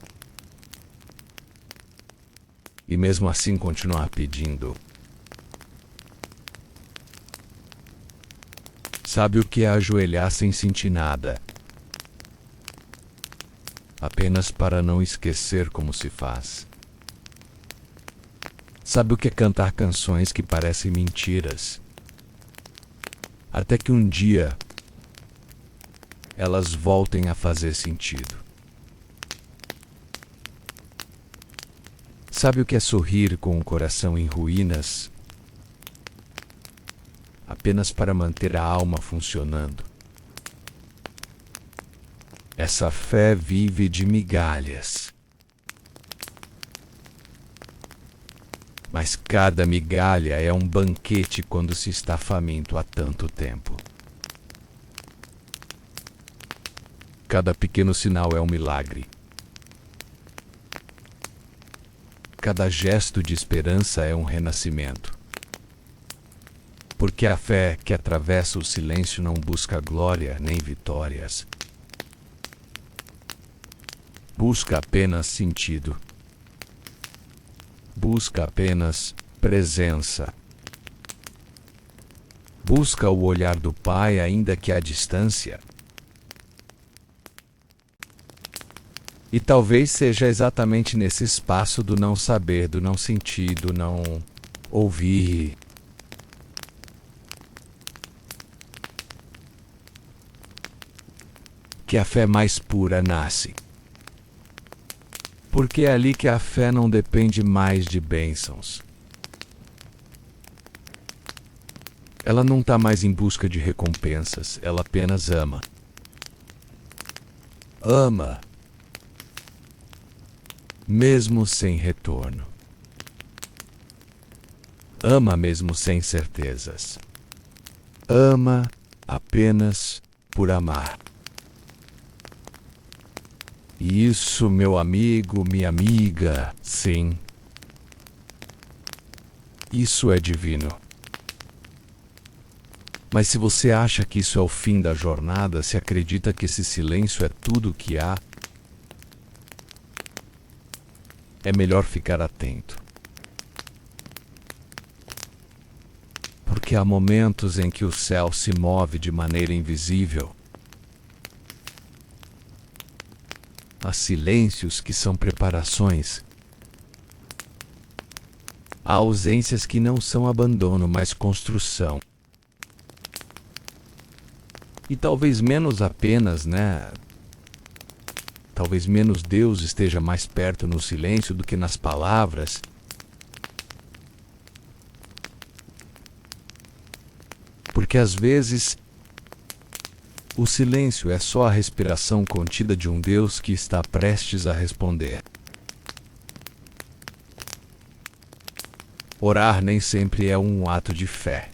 E mesmo assim continuar pedindo. Sabe o que é ajoelhar sem sentir nada? Apenas para não esquecer como se faz. Sabe o que é cantar canções que parecem mentiras? Até que um dia elas voltem a fazer sentido. Sabe o que é sorrir com o coração em ruínas? Apenas para manter a alma funcionando. Essa fé vive de migalhas. Mas cada migalha é um banquete quando se está faminto há tanto tempo. Cada pequeno sinal é um milagre. Cada gesto de esperança é um renascimento. Porque a fé que atravessa o silêncio não busca glória nem vitórias. Busca apenas sentido. Busca apenas presença. Busca o olhar do Pai ainda que à distância. E talvez seja exatamente nesse espaço do não saber, do não sentir, do não ouvir, que a fé mais pura nasce. Porque é ali que a fé não depende mais de bênçãos. Ela não está mais em busca de recompensas, ela apenas ama. Ama. Mesmo sem retorno. Ama mesmo sem certezas. Ama apenas por amar. E isso, meu amigo, minha amiga, sim. Isso é divino. Mas se você acha que isso é o fim da jornada, se acredita que esse silêncio é tudo o que há, é melhor ficar atento. Porque há momentos em que o céu se move de maneira invisível. Há silêncios que são preparações. Há ausências que não são abandono, mas construção. E talvez menos apenas, né? Talvez menos Deus esteja mais perto no silêncio do que nas palavras. Porque às vezes o silêncio é só a respiração contida de um Deus que está prestes a responder. Orar nem sempre é um ato de fé.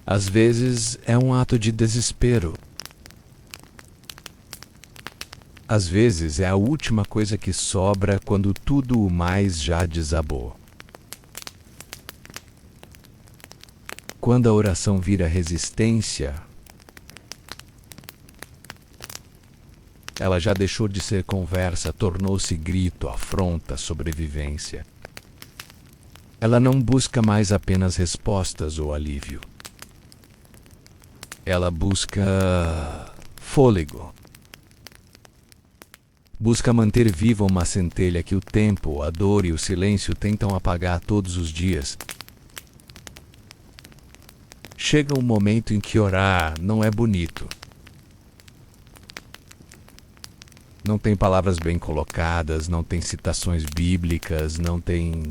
Às vezes é um ato de desespero. Às vezes é a última coisa que sobra quando tudo o mais já desabou. Quando a oração vira resistência, ela já deixou de ser conversa, tornou-se grito, afronta, sobrevivência. Ela não busca mais apenas respostas ou alívio. Ela busca fôlego. Busca manter viva uma centelha que o tempo, a dor e o silêncio tentam apagar todos os dias. Chega um momento em que orar não é bonito. Não tem palavras bem colocadas, não tem citações bíblicas, não tem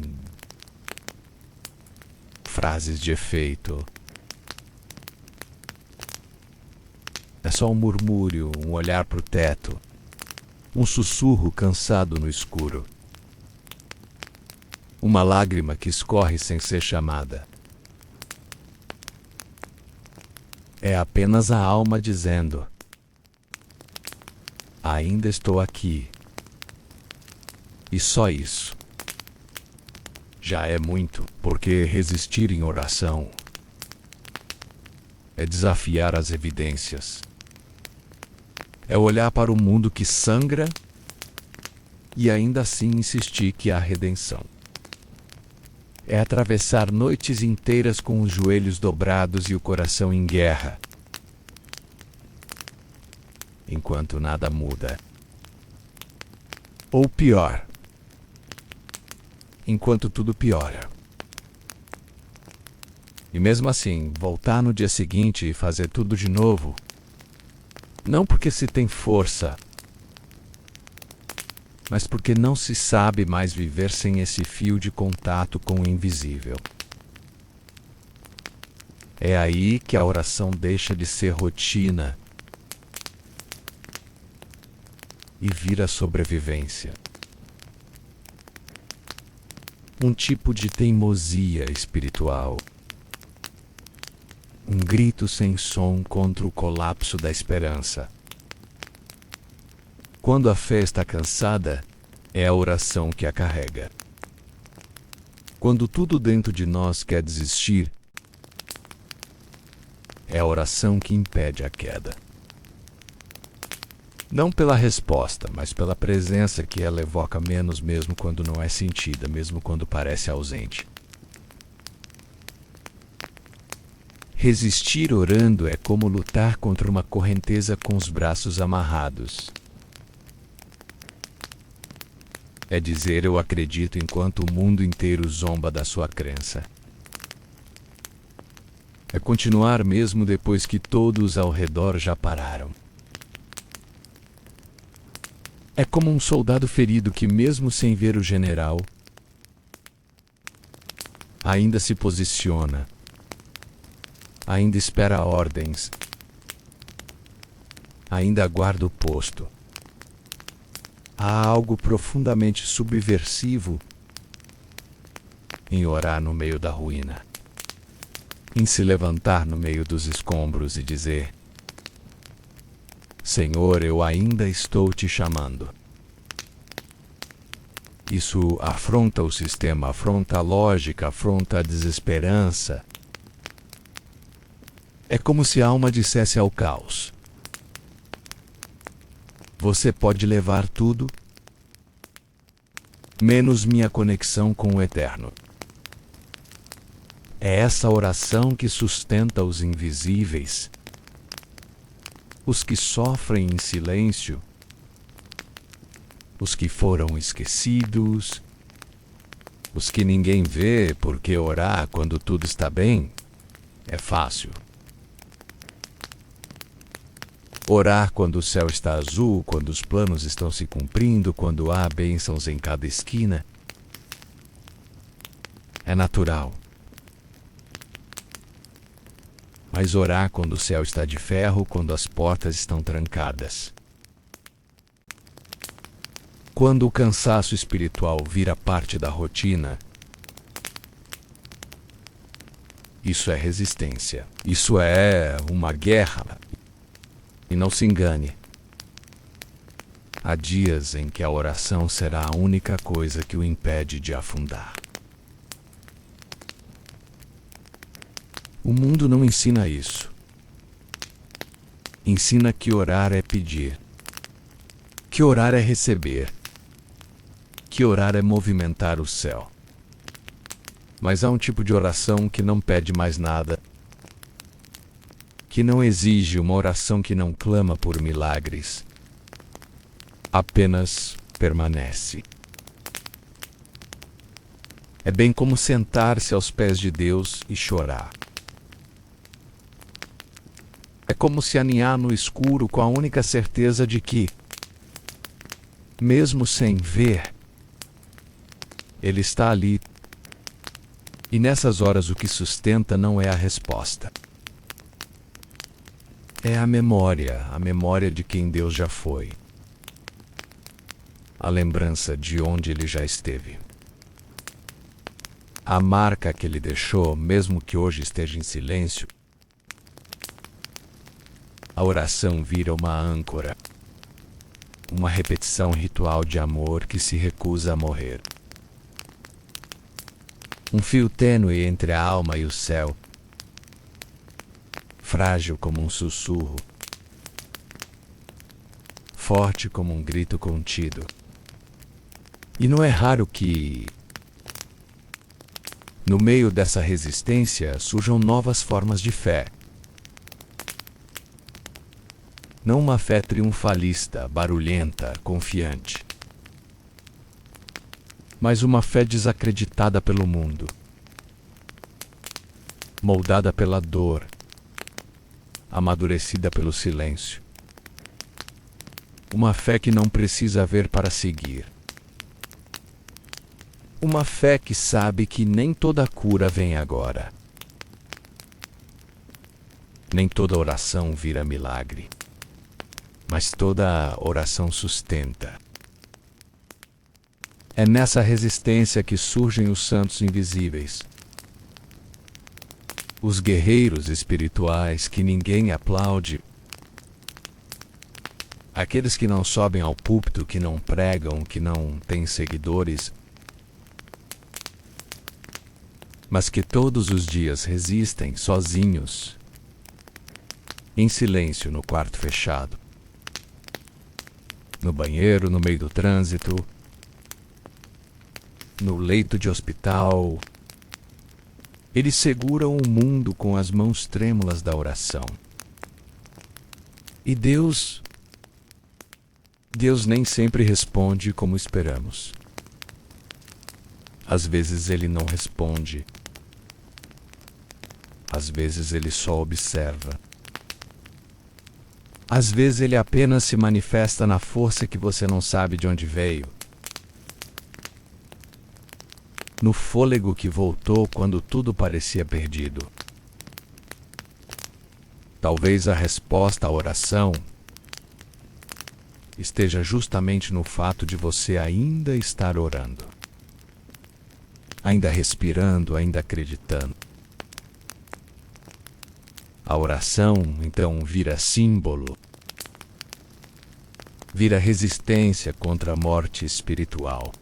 frases de efeito. É só um murmúrio, um olhar para o teto, um sussurro cansado no escuro. Uma lágrima que escorre sem ser chamada. É apenas a alma dizendo: ainda estou aqui. E só isso. Já é muito, porque resistir em oração é desafiar as evidências. É olhar para o mundo que sangra e ainda assim insistir que há redenção. É atravessar noites inteiras com os joelhos dobrados e o coração em guerra, enquanto nada muda. Ou pior, enquanto tudo piora. E mesmo assim, voltar no dia seguinte e fazer tudo de novo, não porque se tem força, mas porque não se sabe mais viver sem esse fio de contato com o invisível. É aí que a oração deixa de ser rotina e vira sobrevivência. Um tipo de teimosia espiritual. Um grito sem som contra o colapso da esperança. Quando a fé está cansada, é a oração que a carrega. Quando tudo dentro de nós quer desistir, é a oração que impede a queda. Não pela resposta, mas pela presença que ela evoca menos mesmo quando não é sentida, mesmo quando parece ausente. Resistir orando é como lutar contra uma correnteza com os braços amarrados. É dizer eu acredito enquanto o mundo inteiro zomba da sua crença. É continuar mesmo depois que todos ao redor já pararam. É como um soldado ferido que, mesmo sem ver o general, ainda se posiciona, ainda espera ordens, ainda aguarda o posto. Há algo profundamente subversivo em orar no meio da ruína, em se levantar no meio dos escombros e dizer: Senhor, eu ainda estou te chamando. Isso afronta o sistema, afronta a lógica, afronta a desesperança. É como se a alma dissesse ao caos: você pode levar tudo, menos minha conexão com o eterno. É essa oração que sustenta os invisíveis, os que sofrem em silêncio, os que foram esquecidos, os que ninguém vê, porque orar quando tudo está bem é fácil. Orar quando o céu está azul, quando os planos estão se cumprindo, quando há bênçãos em cada esquina. É natural. Mas orar quando o céu está de ferro, quando as portas estão trancadas. Quando o cansaço espiritual vira parte da rotina, isso é resistência. Isso é uma guerra. E não se engane. Há dias em que a oração será a única coisa que o impede de afundar. O mundo não ensina isso. Ensina que orar é pedir. Que orar é receber. Que orar é movimentar o céu. Mas há um tipo de oração que não pede mais nada, que não exige uma oração, que não clama por milagres. Apenas permanece. É bem como sentar-se aos pés de Deus e chorar. É como se aninhar no escuro com a única certeza de que, mesmo sem ver, Ele está ali. E nessas horas o que sustenta não é a resposta. É a memória de quem Deus já foi. A lembrança de onde Ele já esteve. A marca que Ele deixou, mesmo que hoje esteja em silêncio. A oração vira uma âncora. Uma repetição ritual de amor que se recusa a morrer. Um fio tênue entre a alma e o céu. Frágil como um sussurro. Forte como um grito contido. E não é raro que, no meio dessa resistência, surjam novas formas de fé. Não uma fé triunfalista, barulhenta, confiante, mas uma fé desacreditada pelo mundo, moldada pela dor, amadurecida pelo silêncio. Uma fé que não precisa ver para seguir. Uma fé que sabe que nem toda cura vem agora. Nem toda oração vira milagre. Mas toda oração sustenta. É nessa resistência que surgem os santos invisíveis. Os guerreiros espirituais que ninguém aplaude. Aqueles que não sobem ao púlpito, que não pregam, que não têm seguidores, mas que todos os dias resistem sozinhos, em silêncio no quarto fechado. No banheiro, no meio do trânsito, no leito de hospital. Eles seguram o mundo com as mãos trêmulas da oração. E Deus nem sempre responde como esperamos. Às vezes Ele não responde. Às vezes Ele só observa. Às vezes Ele apenas se manifesta na força que você não sabe de onde veio. No fôlego que voltou quando tudo parecia perdido. Talvez a resposta à oração esteja justamente no fato de você ainda estar orando. Ainda respirando, ainda acreditando. A oração, então, vira símbolo, vira resistência contra a morte espiritual,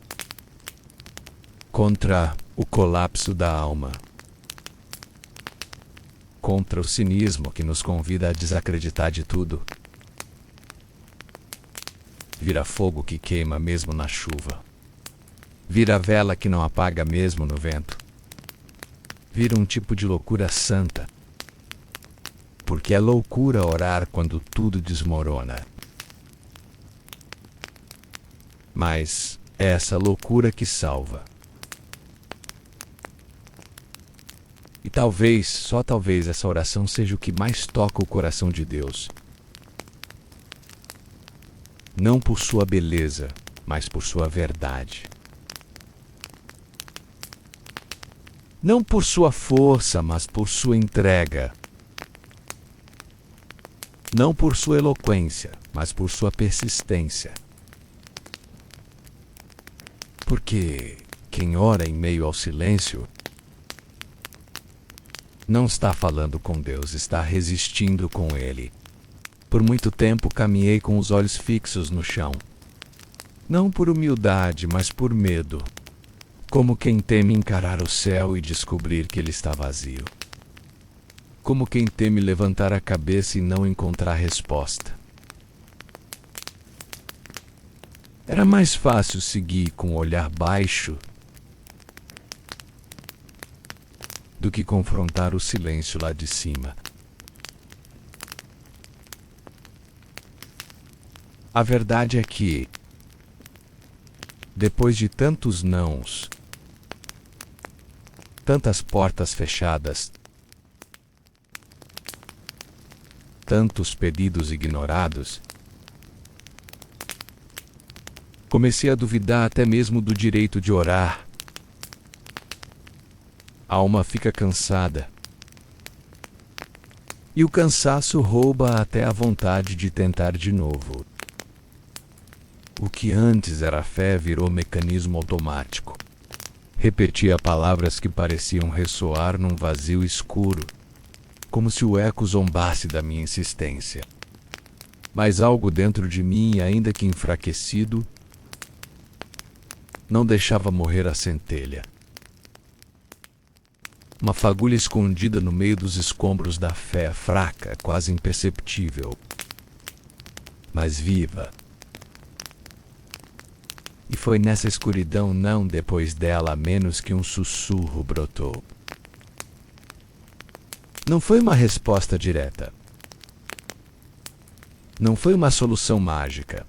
contra o colapso da alma, contra o cinismo que nos convida a desacreditar de tudo. Vira fogo que queima mesmo na chuva. Vira vela que não apaga mesmo no vento. Vira um tipo de loucura santa. Porque é loucura orar quando tudo desmorona. Mas é essa loucura que salva. E talvez, só talvez, essa oração seja o que mais toca o coração de Deus. não por sua beleza, mas por sua verdade. Não por sua força, mas por sua entrega. Não por sua eloquência, mas por sua persistência. Porque quem ora em meio ao silêncio não está falando com Deus, está resistindo com Ele. Por muito tempo caminhei com os olhos fixos no chão. Não por humildade, mas por medo. Como quem teme encarar o céu e descobrir que ele está vazio. Como quem teme levantar a cabeça e não encontrar resposta. Era mais fácil seguir com o olhar baixo do que confrontar o silêncio lá de cima. A verdade é que, depois de tantos nãos, tantas portas fechadas, tantos pedidos ignorados, comecei a duvidar até mesmo do direito de orar. A alma fica cansada. E o cansaço rouba até a vontade de tentar de novo. O que antes era fé virou mecanismo automático. Repetia palavras que pareciam ressoar num vazio escuro, como se o eco zombasse da minha insistência. Mas algo dentro de mim, ainda que enfraquecido, não deixava morrer a centelha. Uma fagulha escondida no meio dos escombros da fé, fraca, quase imperceptível, mas viva. E foi nessa escuridão, não depois dela, a menos que um sussurro brotou. Não foi uma resposta direta. Não foi uma solução mágica.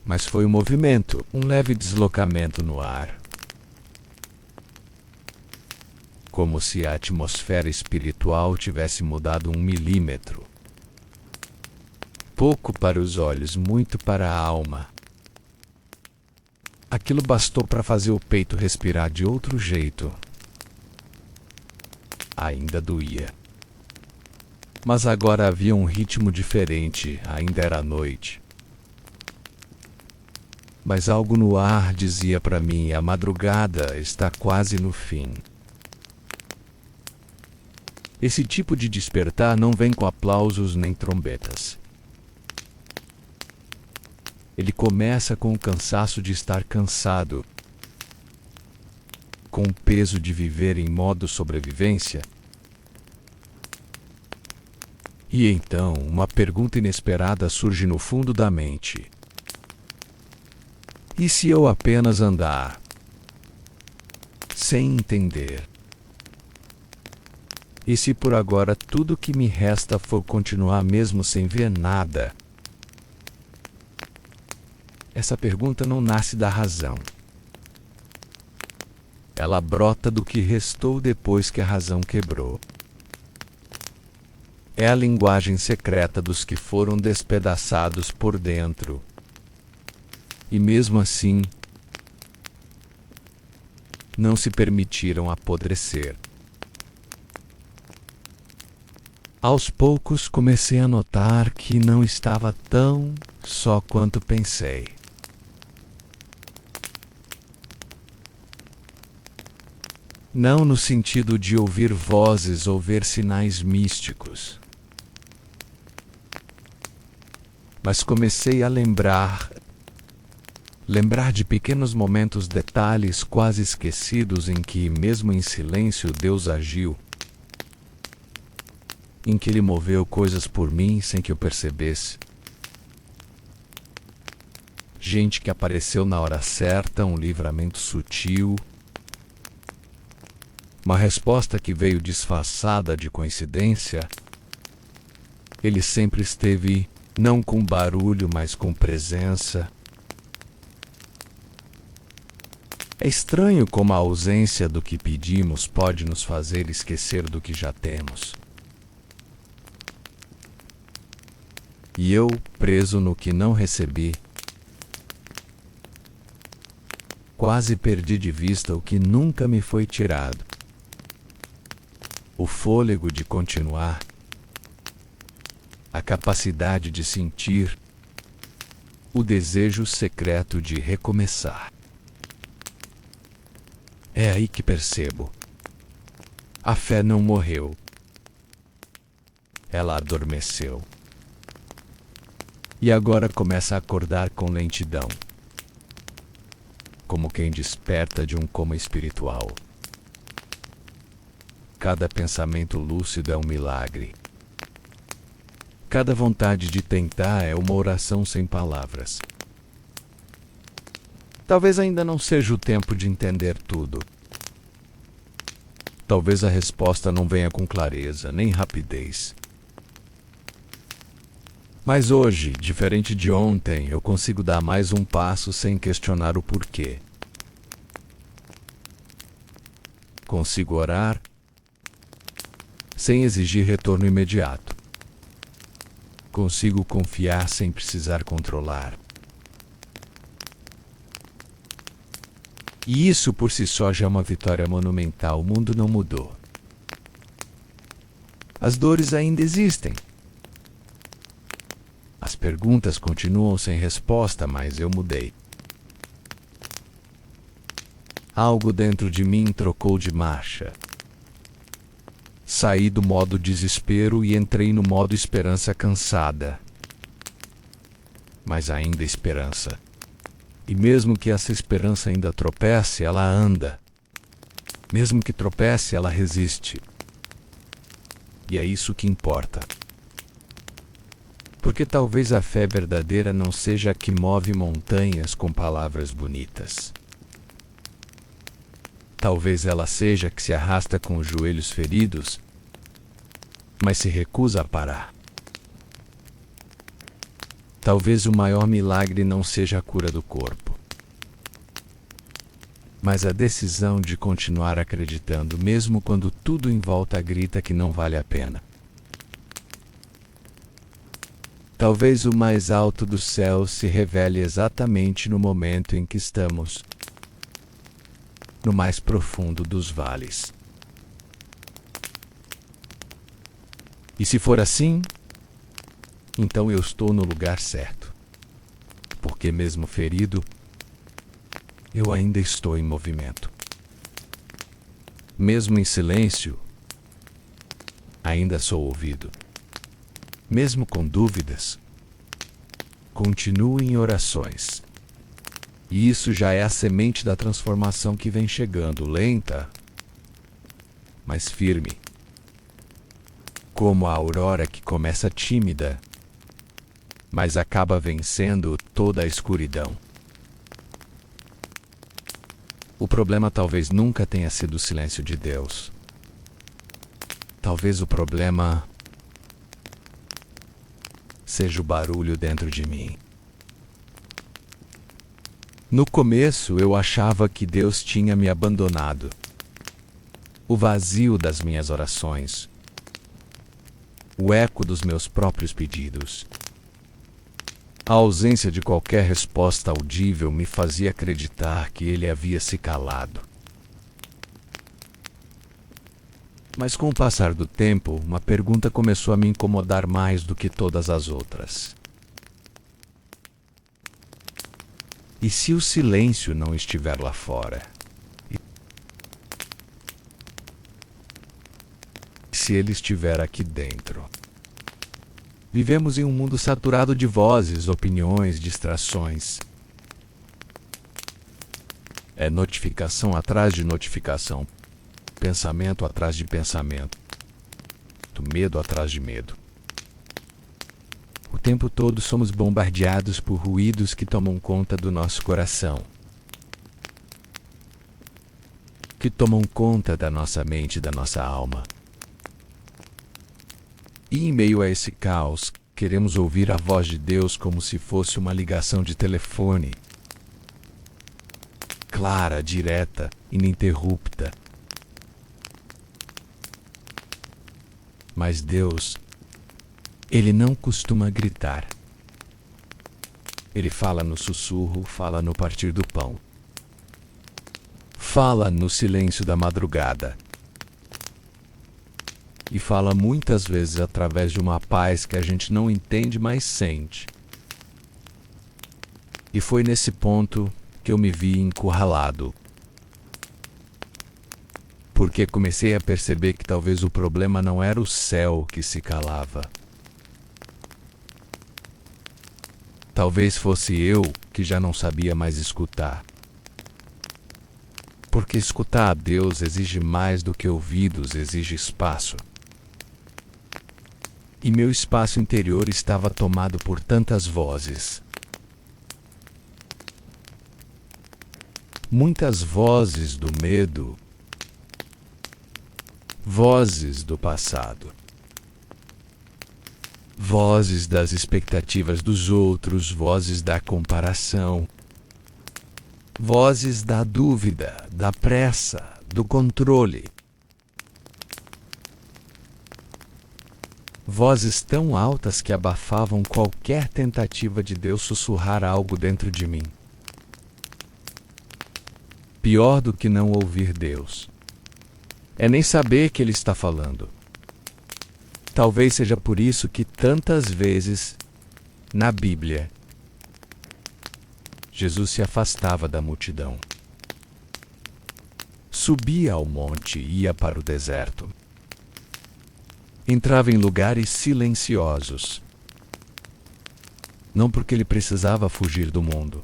Mas foi um movimento, um leve deslocamento no ar. Como se a atmosfera espiritual tivesse mudado 1 milímetro. Pouco para os olhos, muito para a alma. Aquilo bastou para fazer o peito respirar de outro jeito. Ainda doía. Mas agora havia um ritmo diferente, ainda era noite. Mas algo no ar dizia para mim: a madrugada está quase no fim. Esse tipo de despertar não vem com aplausos nem trombetas. Ele começa com o cansaço de estar cansado, com o peso de viver em modo sobrevivência. E então, uma pergunta inesperada surge no fundo da mente. E se eu apenas andar, sem entender? E se por agora tudo que me resta for continuar mesmo sem ver nada? Essa pergunta não nasce da razão. Ela brota do que restou depois que a razão quebrou. É a linguagem secreta dos que foram despedaçados por dentro. E mesmo assim, não se permitiram apodrecer. Aos poucos comecei a notar que não estava tão só quanto pensei. Não no sentido de ouvir vozes ou ver sinais místicos. Mas comecei a lembrar de pequenos momentos, detalhes quase esquecidos em que, mesmo em silêncio, Deus agiu. Em que Ele moveu coisas por mim sem que eu percebesse. Gente que apareceu na hora certa, um livramento sutil. Uma resposta que veio disfarçada de coincidência. Ele sempre esteve, não com barulho, mas com presença. É estranho como a ausência do que pedimos pode nos fazer esquecer do que já temos. E eu, preso no que não recebi, quase perdi de vista o que nunca me foi tirado: o fôlego de continuar, a capacidade de sentir, o desejo secreto de recomeçar. É aí que percebo: a fé não morreu, ela adormeceu. E agora começa a acordar com lentidão, como quem desperta de um coma espiritual. Cada pensamento lúcido é um milagre. Cada vontade de tentar é uma oração sem palavras. Talvez ainda não seja o tempo de entender tudo. Talvez a resposta não venha com clareza, nem rapidez. Mas hoje, diferente de ontem, eu consigo dar mais um passo sem questionar o porquê. Consigo orar sem exigir retorno imediato. Consigo confiar sem precisar controlar. E isso por si só já é uma vitória monumental. O mundo não mudou. As dores ainda existem. As perguntas continuam sem resposta, mas eu mudei. Algo dentro de mim trocou de marcha. Saí do modo desespero e entrei no modo esperança cansada. Mas ainda esperança. E mesmo que essa esperança ainda tropece, ela anda. Mesmo que tropece, ela resiste. E é isso que importa. Porque talvez a fé verdadeira não seja a que move montanhas com palavras bonitas. Talvez ela seja a que se arrasta com os joelhos feridos, mas se recusa a parar. Talvez o maior milagre não seja a cura do corpo, mas a decisão de continuar acreditando, mesmo quando tudo em volta grita que não vale a pena. Talvez o mais alto do céu se revele exatamente no momento em que estamos, no mais profundo dos vales. E se for assim, então eu estou no lugar certo, porque mesmo ferido, eu ainda estou em movimento. Mesmo em silêncio, ainda sou ouvido. Mesmo com dúvidas, continuo em orações. E isso já é a semente da transformação que vem chegando, lenta, mas firme. Como a aurora que começa tímida, mas acaba vencendo toda a escuridão. O problema talvez nunca tenha sido o silêncio de Deus. Talvez o problema seja o barulho dentro de mim. No começo eu achava que Deus tinha me abandonado. O vazio das minhas orações, o eco dos meus próprios pedidos, a ausência de qualquer resposta audível me fazia acreditar que Ele havia se calado. Mas com o passar do tempo, uma pergunta começou a me incomodar mais do que todas as outras. E se o silêncio não estiver lá fora? E se ele estiver aqui dentro? Vivemos em um mundo saturado de vozes, opiniões, distrações. É notificação atrás de notificação. Pensamento atrás de pensamento, medo atrás de medo. O tempo todo somos bombardeados por ruídos que tomam conta do nosso coração, que tomam conta da nossa mente e da nossa alma. E em meio a esse caos, queremos ouvir a voz de Deus como se fosse uma ligação de telefone, clara, direta, ininterrupta. Mas Deus Ele não costuma gritar. Ele fala no sussurro, fala no partir do pão. Fala no silêncio da madrugada. E fala muitas vezes através de uma paz que a gente não entende, mas sente. E foi nesse ponto que eu me vi encurralado. Porque comecei a perceber que talvez o problema não era o céu que se calava. Talvez fosse eu que já não sabia mais escutar. Porque escutar a Deus exige mais do que ouvidos, exige espaço. E meu espaço interior estava tomado por tantas vozes. Muitas vozes do medo, vozes do passado, vozes das expectativas dos outros, vozes da comparação, vozes da dúvida, da pressa, do controle. Vozes tão altas que abafavam qualquer tentativa de Deus sussurrar algo dentro de mim. Pior do que não ouvir Deus é nem saber que Ele está falando. Talvez seja por isso que tantas vezes, na Bíblia, Jesus se afastava da multidão. Subia ao monte e ia para o deserto. Entrava em lugares silenciosos. Não porque ele precisava fugir do mundo,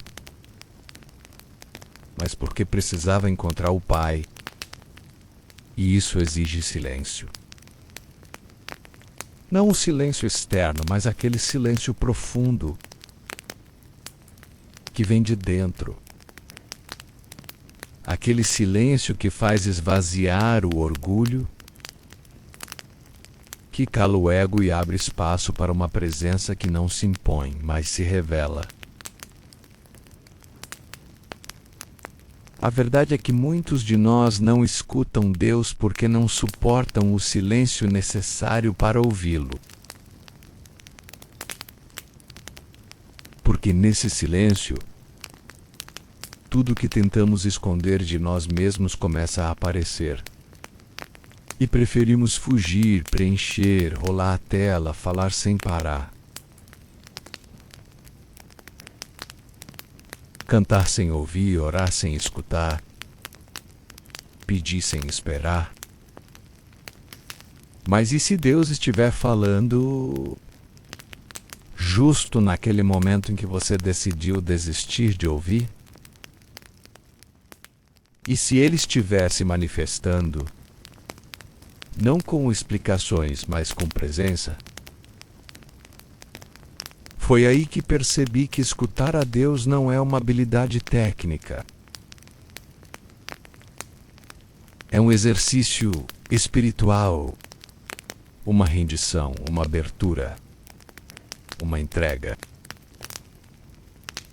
mas porque precisava encontrar o Pai. E isso exige silêncio. Não o silêncio externo, mas aquele silêncio profundo que vem de dentro. Aquele silêncio que faz esvaziar o orgulho, que cala o ego e abre espaço para uma presença que não se impõe, mas se revela. A verdade é que muitos de nós não escutam Deus porque não suportam o silêncio necessário para ouvi-lo. Porque nesse silêncio, tudo que tentamos esconder de nós mesmos começa a aparecer. E preferimos fugir, preencher, rolar a tela, falar sem parar. Cantar sem ouvir, orar sem escutar, pedir sem esperar. Mas e se Deus estiver falando justo naquele momento em que você decidiu desistir de ouvir? E se Ele estiver se manifestando, não com explicações, mas com presença? Foi aí que percebi que escutar a Deus não é uma habilidade técnica. É um exercício espiritual, uma rendição, uma abertura, uma entrega.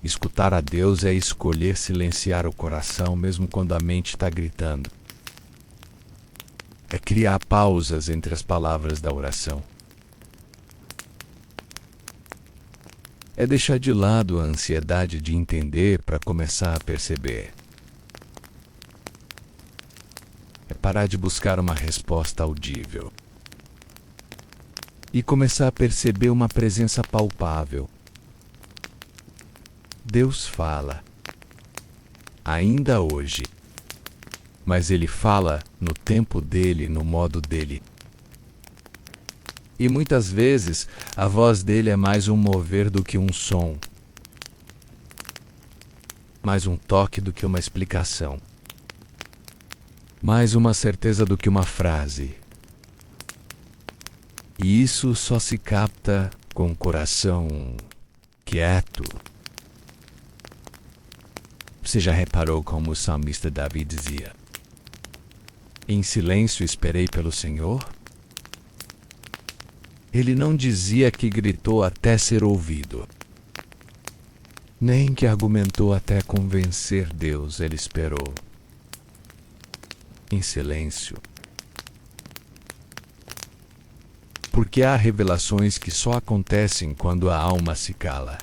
Escutar a Deus é escolher silenciar o coração mesmo quando a mente está gritando. É criar pausas entre as palavras da oração. É deixar de lado a ansiedade de entender para começar a perceber. É parar de buscar uma resposta audível. E começar a perceber uma presença palpável. Deus fala, ainda hoje. Mas Ele fala no tempo dele, no modo dele. E muitas vezes a voz dele é mais um mover do que um som, mais um toque do que uma explicação, mais uma certeza do que uma frase. E isso só se capta com o coração quieto. Você já reparou como o salmista Davi dizia: em silêncio esperei pelo Senhor? Ele não dizia que gritou até ser ouvido, nem que argumentou até convencer Deus. Ele esperou em silêncio. Porque há revelações que só acontecem quando a alma se cala.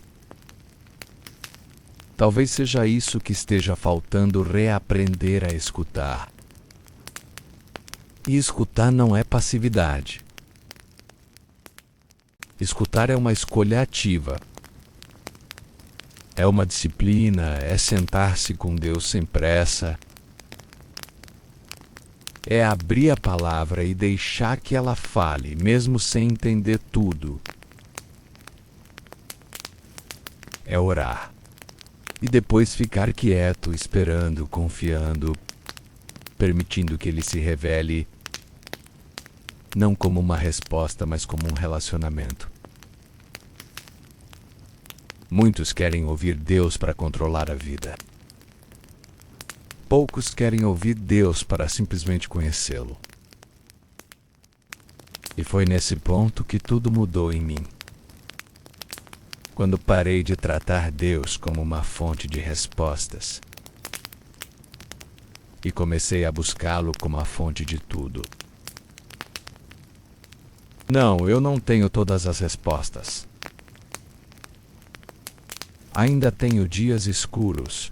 Talvez seja isso que esteja faltando reaprender a escutar. E escutar não é passividade. Escutar é uma escolha ativa. É uma disciplina, é sentar-se com Deus sem pressa. É abrir a palavra e deixar que ela fale, mesmo sem entender tudo. É orar. E depois ficar quieto, esperando, confiando, permitindo que ele se revele, não como uma resposta, mas como um relacionamento. Muitos querem ouvir Deus para controlar a vida. Poucos querem ouvir Deus para simplesmente conhecê-lo. E foi nesse ponto que tudo mudou em mim. Quando parei de tratar Deus como uma fonte de respostas e comecei a buscá-lo como a fonte de tudo. Não, eu não tenho todas as respostas. Ainda tenho dias escuros.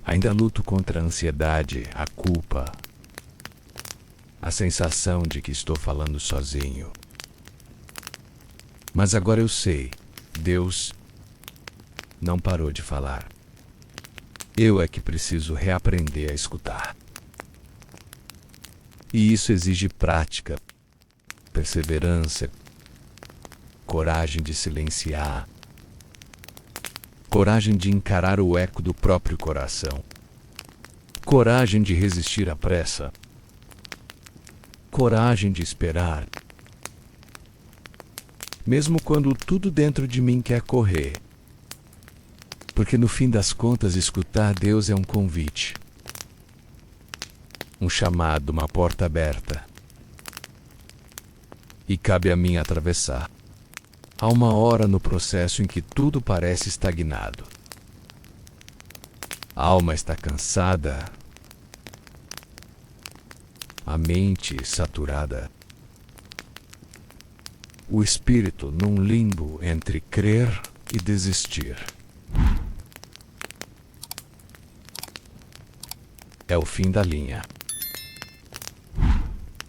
Ainda luto contra a ansiedade, a culpa, a sensação de que estou falando sozinho. Mas agora eu sei, Deus não parou de falar. Eu é que preciso reaprender a escutar. E isso exige prática, perseverança, coragem de silenciar, coragem de encarar o eco do próprio coração, coragem de resistir à pressa, coragem de esperar, mesmo quando tudo dentro de mim quer correr. Porque no fim das contas, escutar Deus é um convite, um chamado, uma porta aberta. E cabe a mim atravessar. Há uma hora no processo em que tudo parece estagnado. A alma está cansada, a mente saturada, o espírito num limbo entre crer e desistir. É o fim da linha.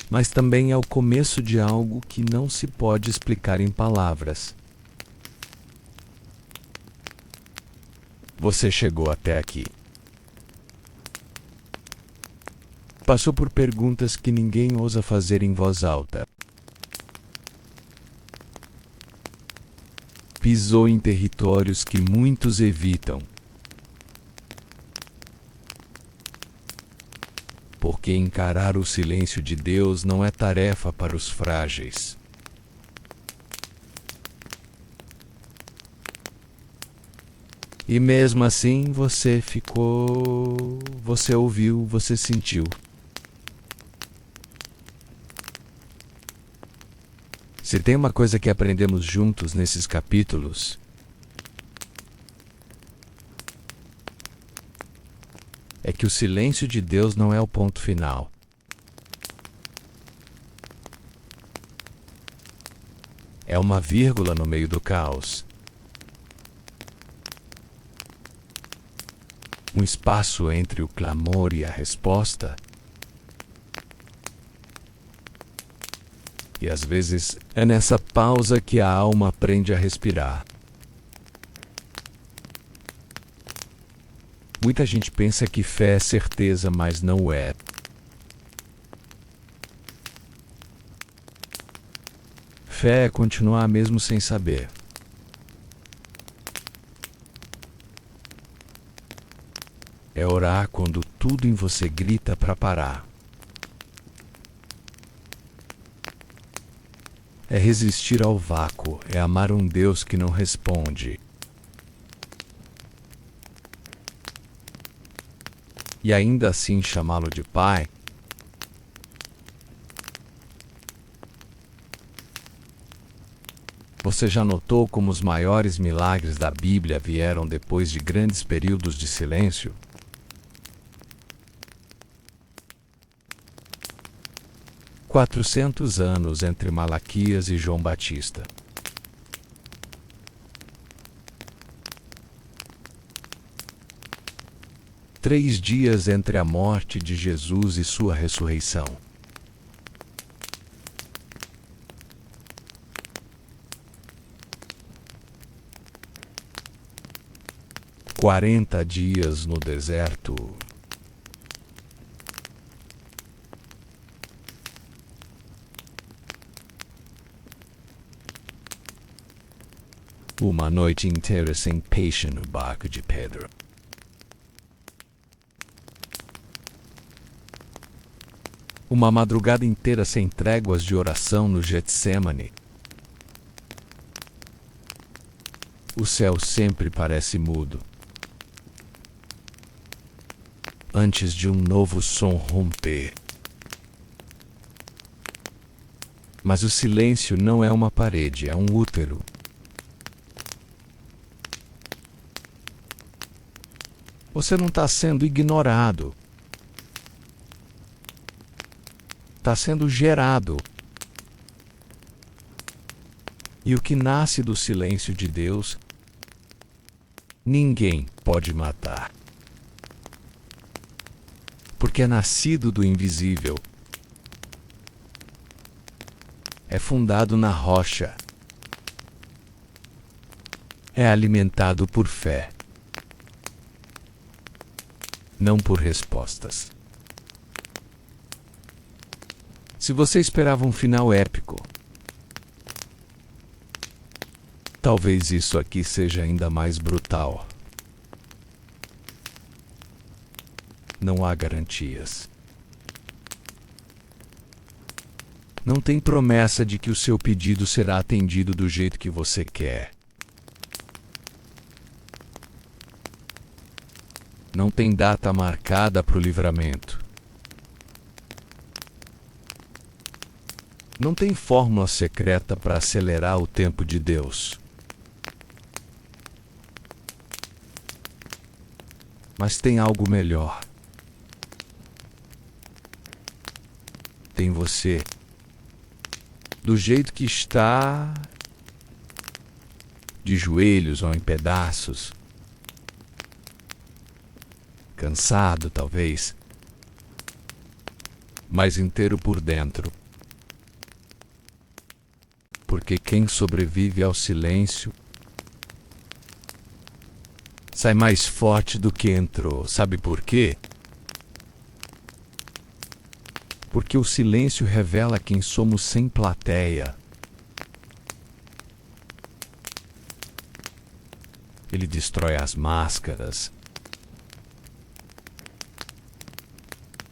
Mas também é o começo de algo que não se pode explicar em palavras. Você chegou até aqui. Passou por perguntas que ninguém ousa fazer em voz alta. Pisou em territórios que muitos evitam. Porque encarar o silêncio de Deus não é tarefa para os frágeis. E mesmo assim você ficou, você ouviu, você sentiu. Se tem uma coisa que aprendemos juntos nesses capítulos, é que o silêncio de Deus não é o ponto final. É uma vírgula no meio do caos. Um espaço entre o clamor e a resposta. E às vezes é nessa pausa que a alma aprende a respirar. Muita gente pensa que fé é certeza, mas não é. Fé é continuar mesmo sem saber. É orar quando tudo em você grita para parar. É resistir ao vácuo, é amar um Deus que não responde. E ainda assim chamá-lo de Pai. Você já notou como os maiores milagres da Bíblia vieram depois de grandes períodos de silêncio? 400 anos entre Malaquias e João Batista. Três dias entre a morte de Jesus e sua ressurreição. Quarenta dias no deserto. Uma noite inteira sem peixe no barco de Pedro. Uma madrugada inteira sem tréguas de oração no Getsêmani. O céu sempre parece mudo, antes de um novo som romper. Mas o silêncio não é uma parede, é um útero. Você não está sendo ignorado. Está sendo gerado. E o que nasce do silêncio de Deus, ninguém pode matar. Porque é nascido do invisível. É fundado na rocha. É alimentado por fé. Não por respostas. Se você esperava um final épico, talvez isso aqui seja ainda mais brutal. Não há garantias. Não tem promessa de que o seu pedido será atendido do jeito que você quer. Não tem data marcada para o livramento. Não tem fórmula secreta para acelerar o tempo de Deus. Mas tem algo melhor. Tem você, do jeito que está, de joelhos ou em pedaços, cansado talvez, mas inteiro por dentro. Porque quem sobrevive ao silêncio sai mais forte do que entrou. Sabe por quê? Porque o silêncio revela quem somos sem plateia. Ele destrói as máscaras.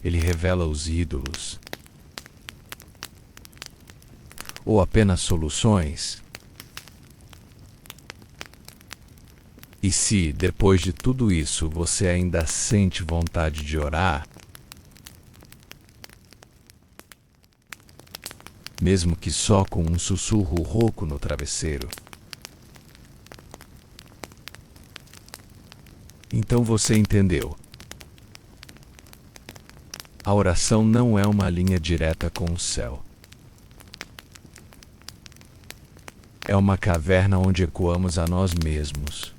Ele revela os ídolos. Ou apenas soluções. E se, depois de tudo isso, você ainda sente vontade de orar, mesmo que só com um sussurro rouco no travesseiro, então você entendeu. A oração não é uma linha direta com o céu. É uma caverna onde ecoamos a nós mesmos,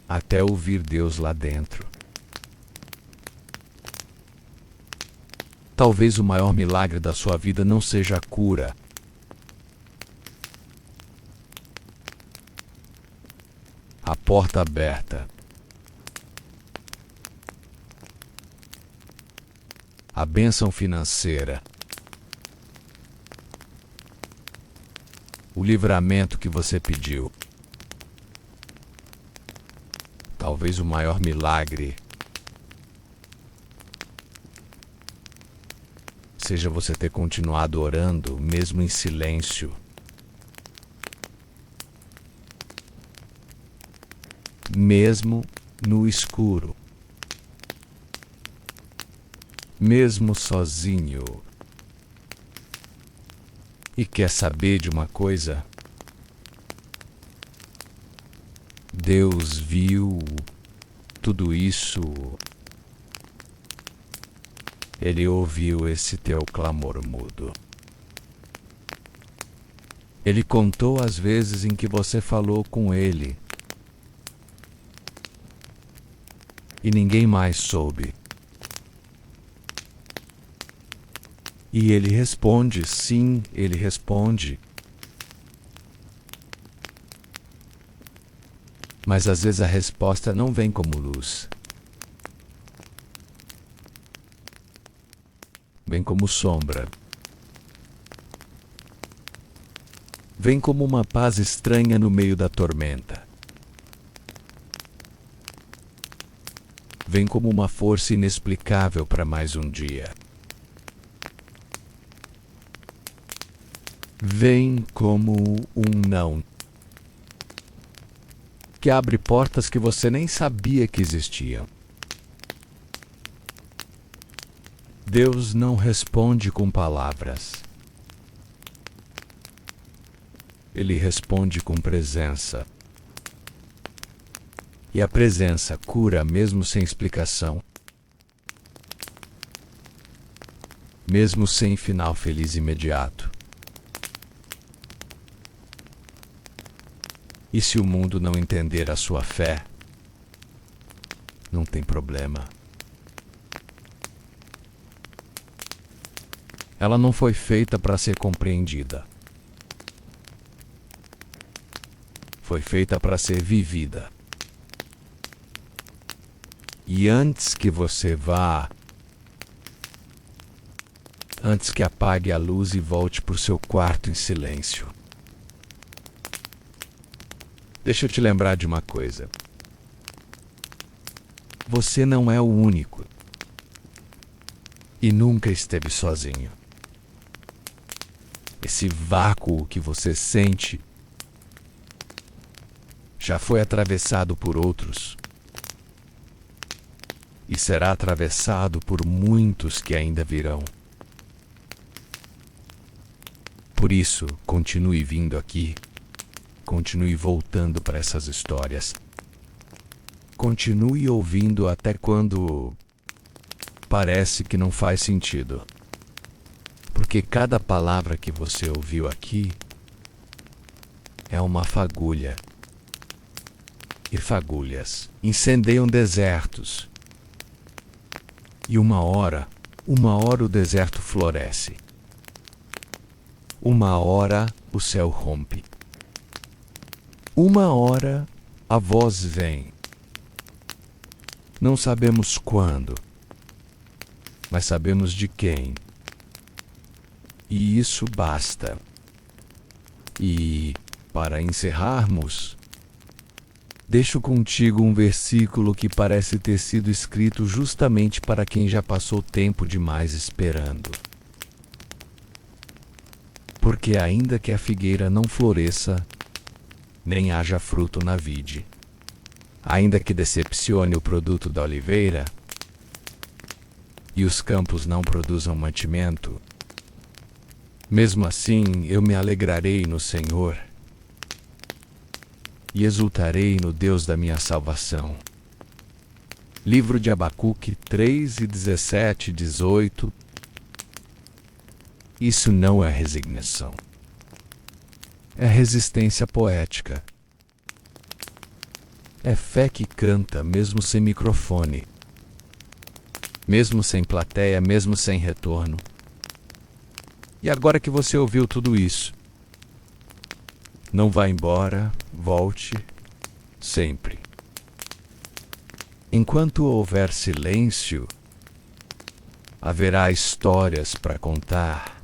até ouvir Deus lá dentro. Talvez o maior milagre da sua vida não seja a cura. A porta aberta. A bênção financeira. O livramento que você pediu. Talvez o maior milagre seja você ter continuado orando, mesmo em silêncio. Mesmo no escuro. Mesmo sozinho. E quer saber de uma coisa? Deus viu tudo isso Ele ouviu esse teu clamor mudo. Ele contou as vezes em que você falou com ele. E ninguém mais soube. E ele responde, sim, ele responde. Mas às vezes a resposta não vem como luz. Vem como sombra. Vem como uma paz estranha no meio da tormenta. Vem como uma força inexplicável para mais um dia. Vem como um não, que abre portas que você nem sabia que existiam. Deus não responde com palavras. Ele responde com presença. E a presença cura mesmo sem explicação. Mesmo sem final feliz imediato. E se o mundo não entender a sua fé, não tem problema. Ela não foi feita para ser compreendida. Foi feita para ser vivida. E antes que você vá, antes que apague a luz e volte para o seu quarto em silêncio, deixa eu te lembrar de uma coisa. Você não é o único. E nunca esteve sozinho. Esse vácuo que você sente já foi atravessado por outros. E será atravessado por muitos que ainda virão. Por isso, continue vindo aqui. Continue voltando para essas histórias. Continue ouvindo até quando parece que não faz sentido. Porque cada palavra que você ouviu aqui é uma fagulha. E fagulhas incendeiam desertos. E uma hora o deserto floresce. Uma hora o céu rompe. Uma hora a voz vem. Não sabemos quando, mas sabemos de quem. E isso basta. E, para encerrarmos, deixo contigo um versículo que parece ter sido escrito justamente para quem já passou tempo demais esperando. Porque ainda que a figueira não floresça, nem haja fruto na vide, ainda que decepcione o produto da oliveira, e os campos não produzam mantimento, mesmo assim eu me alegrarei no Senhor, e exultarei no Deus da minha salvação. Livro de Abacuque 3:17 e 18. Isso não é resignação. É resistência poética. É fé que canta mesmo sem microfone. Mesmo sem plateia, mesmo sem retorno. E agora que você ouviu tudo isso, não vá embora, volte, sempre. Enquanto houver silêncio, haverá histórias para contar.